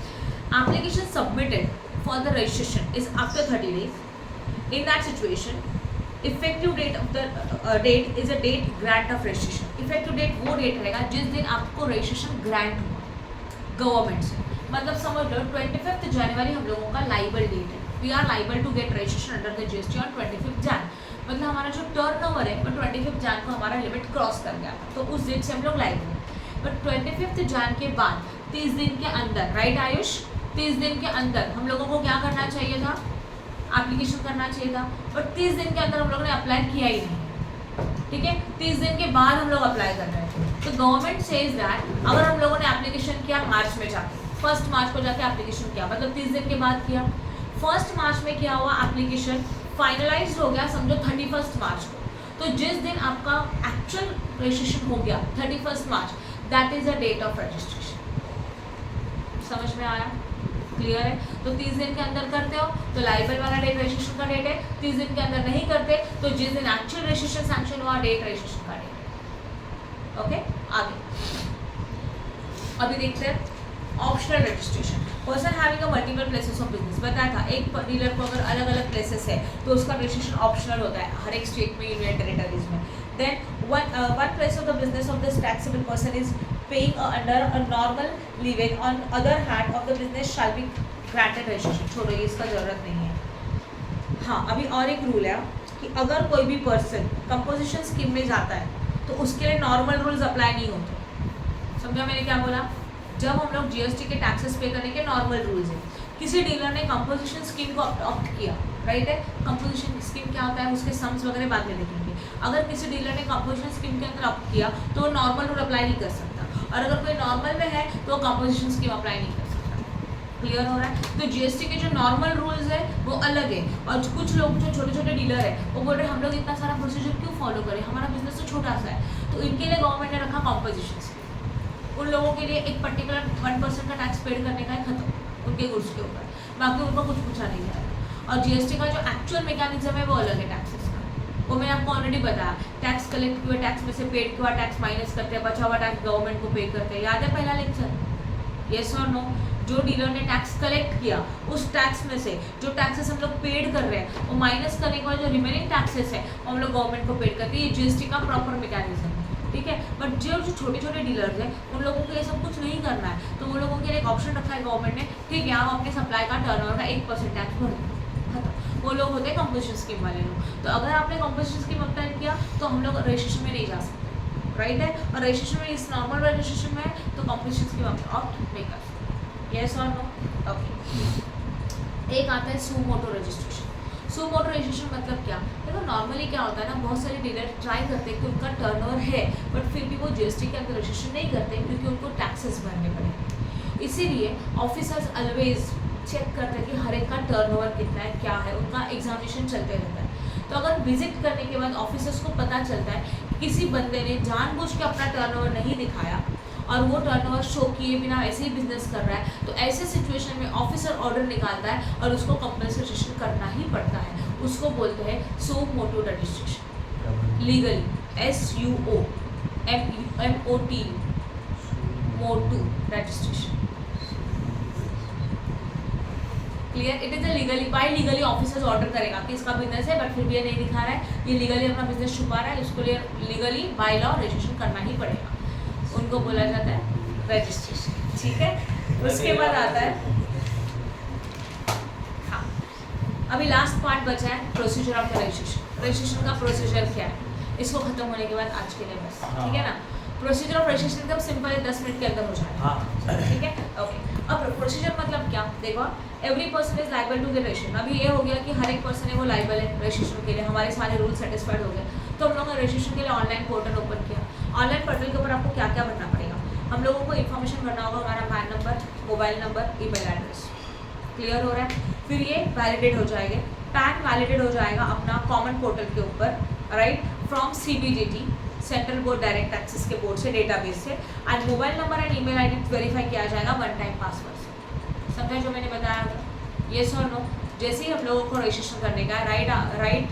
application submitted for the registration is after 30 days. In that situation, effective date of the date is a date grant of registration. Effective date वो डेट रहेगा जिस दिन आपको रजिस्ट्रेशन ग्रांट हुआ गवर्नमेंट से। मतलब समझ लो 25 जनवरी हम लोगों का लाइबल डेट है, we are liable to get registration under the GST on 25 Jan, मतलब हमारा जो टर्नओवर है वो 25 जन को हमारा लिमिट क्रॉस कर गया, तो उस डेट से हम लोग लाइबल हैं। बट 25 जन के बाद 30 दिन के अंदर, राइट आयुष, 30 दिन के अंदर हम लोगों को क्या करना चाहिए था? एप्लीकेशन करना चाहिए था, बट 30 दिन के अंदर हम लोगों ने अप्लाई किया ही नहीं। ठीक है, 30 दिन के बाद हम लोग अप्लाई कर रहे थे, तो गवर्नमेंट सेज दैट अगर हम लोगों ने एप्लीकेशन किया मार्च में जाके, 1 मार्च को जाके एप्लीकेशन किया, मतलब 30 दिन के बाद किया, 1 मार्च में किया हुआ एप्लीकेशन फाइनलाइज हो गया समझो 31 मार्च को, तो जिस दिन आपका एक्चुअल रजिस्ट्रेशन हो गया 31 March, that is the date of registration. समझ में आया? क्लियर है? तो 30 दिन के अंदर करते हो तो लाइबल वाला डेट रजिस्ट्रेशन का डेट है, 30 दिन के अंदर नहीं करते तो जिस दिन एक्चुअल रजिस्ट्रेशन सैंक्शन हुआ डेट रजिस्ट्रेशन का डेट है। ओके, आगे अभी देखते हैं optional registration. Person having a multiple places of business, बताया था एक डीलर को अगर अलग अलग प्लेसेस है तो उसका रजिस्ट्रेशन ऑप्शनल होता है हर एक स्टेट में, यूनियन टेरिटरीज में। Then one place of the business of this taxable person is paying under a normal living, on other hand of the business shall be granted registration। छोड़ो ये इसका ज़रूरत नहीं है। हाँ, अभी और एक रूल है कि अगर कोई भी पर्सन कंपोजिशन स्कीम में जाता है तो उसके लिए नॉर्मल रूल्स अप्लाई नहीं होते। समझा मैंने क्या बोला? जब हम लोग जीएसटी के टैक्सेस पे करने के नॉर्मल रूल्स हैं, किसी डीलर ने कंपोजिशन स्कीम को ऑप्ट किया, राइट है? कंपोजिशन स्कीम क्या होता है उसके सम्स वगैरह बाद में देखेंगे। अगर किसी डीलर ने कंपोजिशन स्कीम के अंदर ऑप्ट किया तो वो नॉर्मल रूल अप्लाई नहीं कर सकता, और अगर कोई नॉर्मल में है तो कंपोजिशन स्कीम अप्लाई नहीं कर सकता। क्लियर हो रहा है? तो जीएसटी के जो नॉर्मल रूल्स है वो अलग है, और कुछ लोग जो छोटे छोटे डीलर है वो बोल रहे हैं हम लोग इतना सारा प्रोसीजर क्यों फॉलो करें, हमारा बिजनेस तो छोटा सा है, तो इनके लिए गवर्नमेंट ने रखा कंपोजिशन स्कीम। उन लोगों के लिए एक पर्टिकुलर 1% का टैक्स पेड करने का है, खत्म उनके गुड्स के ऊपर, बाकी उनको कुछ पूछा नहीं जाएगा। और जीएसटी का जो एक्चुअल मैकेनिज्म है वो अलग है टैक्सेस का, वो मैंने आपको ऑलरेडी बताया। टैक्स कलेक्ट हुआ, टैक्स में से पेड हुआ टैक्स माइनस करते हैं, बचा हुआ टैक्स गवर्नमेंट को पे करते हैं। याद है पहला लेक्चर? येस और नो? जो डीलर ने टैक्स कलेक्ट किया उस टैक्स में से जो टैक्सेस हम लोग पेड कर रहे हैं वो माइनस करने के बाद जो रिमेनिंग टैक्सेस है वो हम लोग गवर्नमेंट को पेड करते हैं। ये जीएसटी का प्रॉपर मैकेनिज्म है, ठीक है? बट जो छोटे छोटे डीलर्स हैं उन लोगों को ये सब कुछ नहीं करना है, तो वो लोगों के लिए एक ऑप्शन रखा है गवर्नमेंट ने, ठीक है, आप अपने सप्लाई का टर्नओवर का 1% टैक्स भर दो, वो लोग होते हैं कंपोजिशन स्कीम वाले लोग। तो अगर आपने कंपोजिशन स्कीम अप्लाई किया तो हम लोग रजिस्ट्रेशन में नहीं जा सकते, राइट है? और रजिस्ट्रेशन में इस नॉर्मल रजिस्ट्रेशन में तो कंपोजिशन स्कीम ऑप्ट नहीं कर सकते। येस और नो? ओके, एक आता है सू मोटो रजिस्ट्रेशन। सू मोटो रजिस्ट्रेशन मतलब क्या? देखो नॉर्मली क्या होता है ना, बहुत सारे डीलर ट्राई करते हैं कि उनका टर्नओवर है बट फिर भी वो जीएसटी के अंदर रजिस्ट्रेशन नहीं करते क्योंकि उनको टैक्सेस भरने पड़े। इसीलिए ऑफिसर्स ऑलवेज चेक करते हैं कि हर एक का टर्नओवर कितना है, क्या है, उनका एग्जामिनेशन चलते रहता है। तो अगर विजिट करने के बाद ऑफिसर्स को पता चलता है कि किसी बंदे ने जानबूझ के अपना टर्नओवर नहीं दिखाया और वो टर्नओवर शो किए बिना ऐसे ही बिजनेस कर रहा है, तो ऐसे सिचुएशन में ऑफिसर ऑर्डर निकालता है और उसको कंपनसेशन करना ही पड़ता है। उसको बोलते हैं suo motu registration, legally SUOMOT motu registration. Clear? It is a legally, by legally officers order करेगा कि इसका बिजनेस है बट फिर भी ये नहीं दिखा रहा है, ये लीगली अपना बिजनेस छुपा रहा है, उसको लिए लीगली बाय लॉ रजिस्ट्रेशन करना ही पड़ेगा। उनको बोला जाता है रजिस्ट्रेशन। ठीक है, उसके बाद आता है, हाँ अभी लास्ट पार्ट बचा है प्रोसीजर ऑफ रजिस्ट्रेशन। रजिस्ट्रेशन का प्रोसीजर क्या है, इसको खत्म होने के बाद आज के लिए बस, ठीक है ना। प्रोसीजर ऑफ रजिस्ट्रेशन एकदम सिंपल है, 10 मिनट के अंदर हो जाएगा। ठीक है, ओके। अब प्रोसीजर मतलब क्या, देखो every person is liable to the registration. अभी ये हो गया कि हर एक पर्सन है वो लाइबल है रजिस्ट्रेशन के लिए, हमारे सारे रूल सेटिस्फाइड हो गए, तो हम लोगों ने रजिस्ट्रेशन के लिए ऑनलाइन पोर्टल ओपन किया। ऑनलाइन पोर्टल के ऊपर आपको क्या क्या भरना पड़ेगा, हम लोगों को इन्फॉर्मेशन भरना होगा, हमारा pan number, mobile number, email address. Clear हो रहा है? फिर ये वैलिडेट हो जाएंगे, पैन वैलिडेट हो जाएगा अपना कॉमन पोर्टल के ऊपर, right, from CBDT central board direct access के बोर्ड से, डेटाबेस से, and mobile number and email ID verify किया जाएगा वन टाइम पासवर्ड से। समझा जो मैंने बताया था? येस और नो? जैसे ही हम लोगों को रजिस्ट्रेशन करने का है, राइट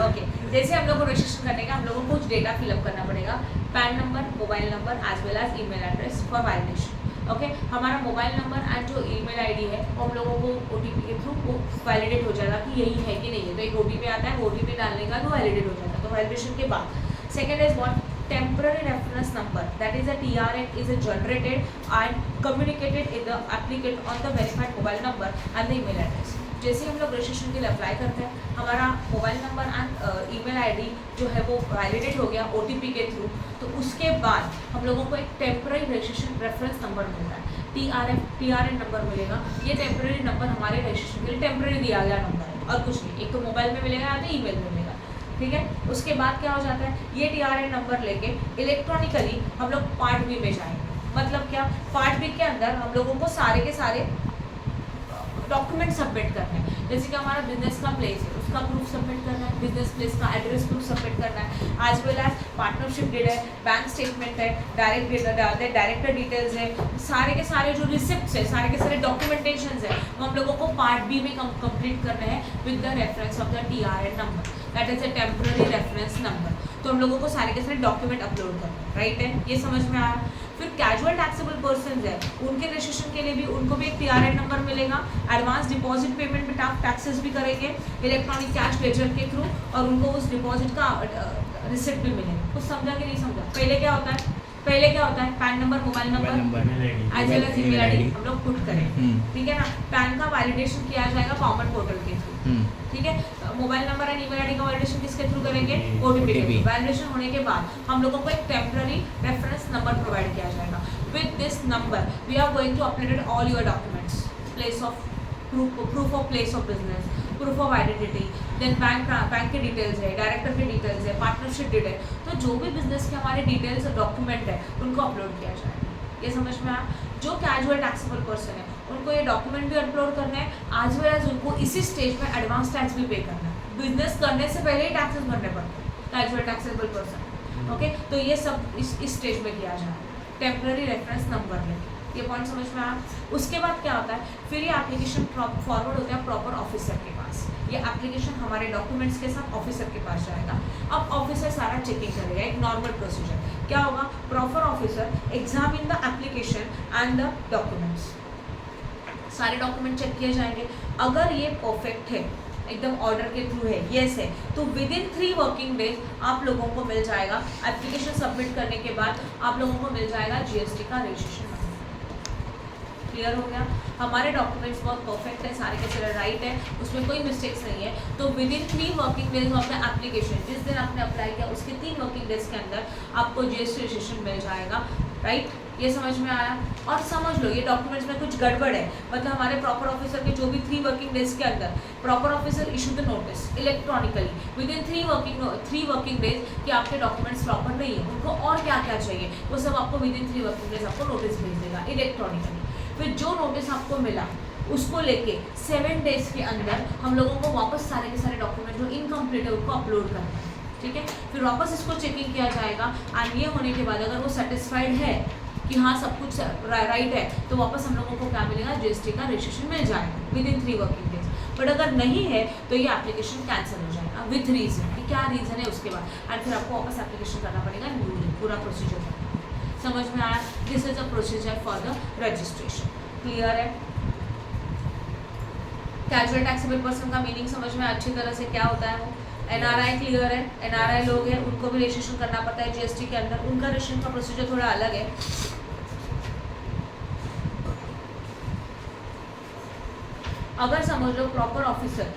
ओके, जैसे हम लोग को रजिस्ट्रेशन करने का, हम लोगों को कुछ डेटा फिलअप करना पड़ेगा, PAN number, mobile number as well as email address for validation. Okay, हमारा मोबाइल नंबर एंड जो ईमेल आईडी है वो हम लोगों को OTP के थ्रू वो वैलिडेट हो जाएगा कि यही है कि नहीं है, तो एक OTP आता है, OTP डालने का तो वैलिडेट हो जाता है। तो वैलिडेशन के बाद second is what, temporary reference number, that is a TRN is generated and communicated in the applicant on the verified mobile number and the email address। जैसे हम लोग रजिस्ट्रेशन के लिए अप्लाई करते हैं, हमारा mobile number and email ID जो है वो वैलिडेट हो गया OTP के थ्रू, तो उसके बाद हम लोगों को एक टेम्पररी रजिस्ट्रेशन रेफरेंस नंबर मिलता है, TRN नंबर मिलेगा। ये टेम्पररी नंबर हमारे रजिस्ट्रेशन के लिए टेम्पररी दिया गया नंबर है और कुछ नहीं, एक तो मोबाइल में मिलेगा या तो ईमेल में मिलेगा। ठीक है, उसके बाद क्या हो जाता है, ये TRN नंबर लेके इलेक्ट्रॉनिकली हम लोग पार्ट बी में जाएंगे। मतलब क्या, पार्ट बी के अंदर हम लोगों को सारे के सारे डॉक्यूमेंट सबमिट करना है। जैसे कि हमारा बिजनेस का प्लेस है, उसका प्रूफ सबमिट करना है, बिजनेस प्लेस का एड्रेस प्रूफ सबमिट करना है, as well as partnership deed है, बैंक स्टेटमेंट है, डायरेक्टर डिटेल्स है, सारे के सारे जो रिसिप्ट्स है, सारे के सारे डॉक्यूमेंटेशन है, वो हम लोगों को पार्ट बी में कंप्लीट करने हैं with the reference of the TRN number, that is a temporary reference number. तो हम लोगों को सारे के सारे डॉक्यूमेंट अपलोड करना है, राइट है, ये समझ में आया। फिर कैजुअल टैक्सेबल पर्सन है, उनके रजिस्ट्रेशन के लिए भी उनको भी एक TRN नंबर मिलेगा, एडवांस डिपॉजिट पेमेंट में टैक्सेस भी करेंगे इलेक्ट्रॉनिक कैश लेजर के थ्रू, और उनको उस डिपॉजिट का रिसिप्ट भी मिलेगा। कुछ समझा कि नहीं समझा? पहले क्या होता है, PAN number, mobile number as well as email ID हम लोग पुट करें, ठीक है ना। पैन का वैलिडेशन किया जाएगा कॉमन पोर्टल के थ्रू, ठीक है। Mobile number and email ID का वैलिडेशन किसके थ्रू करेंगे, OTP के थ्रू। वैलिडेशन होने के बाद हम लोगों को एक टेम्पररी रेफरेंस नंबर प्रोवाइड किया जाएगा। With this number we are going to upload all your documents, place of proof of place of business, proof of identity, then bank के डिटेल्स है, डायरेक्टर के डिटेल्स है, पार्टनरशिप डिटेल, तो जो भी business के हमारे डिटेल्स डॉक्यूमेंट है उनको अपलोड किया जाएगा। ये समझ में आया? जो कैजुअल टैक्सेबल पर्सन है उनको ये डॉक्यूमेंट भी अपलोड करना है, आज वेल एज उनको इसी स्टेज में एडवांस टैक्स भी पे करना है। बिजनेस करने से पहले ही टैक्सेस भरने पड़ते हैं कैजुअल टैक्सेबल पर्सन, ओके। तो ये सब इस स्टेज में किया जाए, टेम्पररी रेफरेंस नंबर लेके। ये पॉइंट समझ में आया? उसके बाद क्या होता है, फिर ये एप्लीकेशन फॉरवर्ड होता है प्रॉपर ऑफिसर के पास। ये एप्लीकेशन हमारे डॉक्यूमेंट्स के साथ ऑफिसर के पास जाएगा। अब ऑफिसर सारा चेकिंग करेगा, एक नॉर्मल प्रोसीजर क्या होगा, proper officer examine the application and the documents, सारे डॉक्यूमेंट चेक किए जाएंगे। अगर ये परफेक्ट है, एकदम ऑर्डर के थ्रू है, येस है, तो विद इन 3 वर्किंग डेज आप लोगों को मिल जाएगा, एप्लीकेशन सबमिट करने के बाद आप लोगों को मिल जाएगा GST का रजिस्ट्रेशन। क्लियर हो गया? हमारे डॉक्यूमेंट्स बहुत परफेक्ट है, सारे के सारे राइट है, उसमें कोई मिस्टेक्स नहीं है। तो with in 3 working days of the application, जिस दिन आपने अप्लाई किया उसके 3 वर्किंग डेज के अंदर आपको GST रजिस्ट्रेशन मिल जाएगा, राइट। ये समझ में आया? और समझ लो ये डॉक्यूमेंट्स में कुछ गड़बड़ है, मतलब हमारे प्रॉपर ऑफिसर के जो भी 3 वर्किंग डेज के अंदर proper officer issue the notice electronically with in 3 working days कि आपके डॉक्यूमेंट्स प्रॉपर नहीं है, उनको और क्या क्या चाहिए वो सब आपको विद इन 3 वर्किंग डेज आपको नोटिस भेज देगा इलेक्ट्रॉनिकली। फिर जो नोटिस आपको मिला उसको लेके 7 डेज के अंदर हम लोगों को वापस सारे के सारे डॉक्यूमेंट जो इनकम्प्लीट है उनको अपलोड करना है। ठीक है। फिर वापस इसको चेकिंग किया जाएगा एंड ये होने के बाद अगर वो सेटिस्फाइड है कि हाँ सब कुछ राइट है तो वापस हम लोगों को क्या मिलेगा, जीएसटी का रजिस्ट्रेशन मिल जाएगा with in 3 working days. But अगर नहीं है तो ये एप्लीकेशन कैंसिल हो जाएगा विथ रीज़न कि क्या रीज़न है उसके बाद, एंड फिर आपको वापस एप्लीकेशन करना पड़ेगा न्यूली, पूरा प्रोसीजर समझ में आया। This is a procedure for the registration, clear है। कैजुअल टैक्सेबल पर्सन का मीनिंग समझ में अच्छी तरह से क्या होता है वो, एनआरआई क्लियर है। एनआरआई लोग हैं उनको भी रजिस्ट्रेशन करना पड़ता है जीएसटी के अंदर, उनका रजिस्ट्रेशन का प्रोसीजर थोड़ा अलग है। अगर समझ लो प्रॉपर ऑफिसर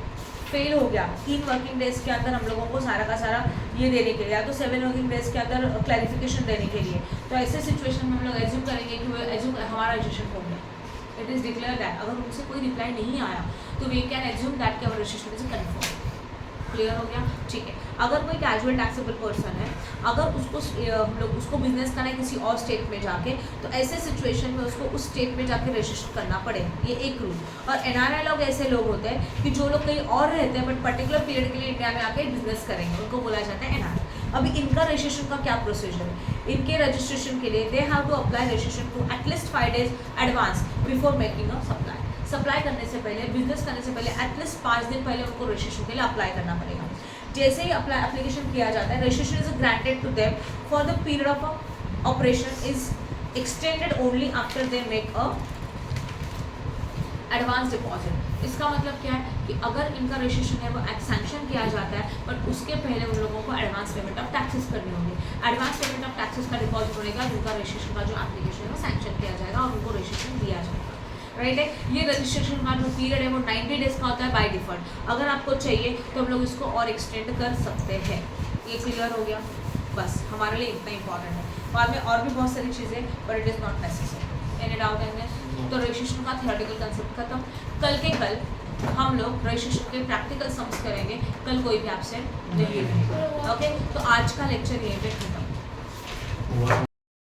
फेल हो गया 3 वर्किंग डेज के अंदर हम लोगों को सारा का सारा ये देने के लिए, या तो 7 वर्किंग डेज के अंदर क्लैरिफिकेशन देने के लिए, तो ऐसे सिचुएशन में हम लोग एज्यूम करेंगे कि वो एज्यूम हमारा रजिस्ट्रेशन हो गया, इट इज़ डिक्लेयर दैट। अगर उनसे कोई रिप्लाई नहीं आया तो वी कैन एज्यूम दैट कि हमारा रजिस्ट्रेशन इज कन्फर्म, क्लियर हो गया, ठीक है। अगर कोई कैजुअल टैक्सेबल पर्सन है, अगर उसको हम लोग उसको बिजनेस करना है किसी और स्टेट में जाके, तो ऐसे सिचुएशन में उसको उस स्टेट में जाके रजिस्टर करना पड़ेगा, ये एक रूल। और एनआरआई लोग ऐसे लोग होते हैं कि जो लोग कहीं और रहते हैं बट पर्टिकुलर पीरियड के लिए इंडिया में आके बिजनेस करेंगे, उनको बोला जाता है एनआरआई। अभी इनका रजिस्ट्रेशन का क्या प्रोसीजर है, इनके रजिस्ट्रेशन के लिए they have to apply registration to at least 5 days advance before making a supply. Supply करने से पहले, बिजनेस करने से पहले एटलीस्ट 5 दिन पहले उनको रजिस्ट्रेशन के लिए अप्लाई करना पड़ेगा। जैसे ही एप्लीकेशन किया जाता है, registration is granted to them for the period of operation is extended only after they make a advance deposit. इसका मतलब क्या है कि अगर इनका रजिस्ट्रेशन है वो सैंक्शन किया जाता है बट उसके पहले उन लोगों को एडवांस पेमेंट ऑफ टैक्सेस करने होंगे। एडवांस पेमेंट ऑफ टैक्सेस का डिपॉजिट होगा जिनका रजिस्ट्रेशन का जो एप्लीकेशन है वो सैंक्शन किया जाएगा और उनको रजिस्ट्रेशन दिया जाएगा, राइट है। ये रजिस्ट्रेशन का जो पीरियड है वो 90 डेज का होता है बाय डिफॉल्ट। अगर आपको चाहिए तो हम लोग इसको और एक्सटेंड कर सकते हैं। ये क्लियर हो गया, बस हमारे लिए इतना इंपॉर्टेंट है। बाद में और भी बहुत सारी चीज़ें but it is not necessary. Any doubt in this? तो रजिस्ट्रेशन का थियोरेटिकल कंसेप्ट खत्म। कल के कल हम लोग रजिस्ट्रेशन के प्रैक्टिकल सम्स करेंगे, कल कोई भी एब्सेंट नहीं रहेगा, ओके। तो आज का लेक्चर यहीं पे खत्म।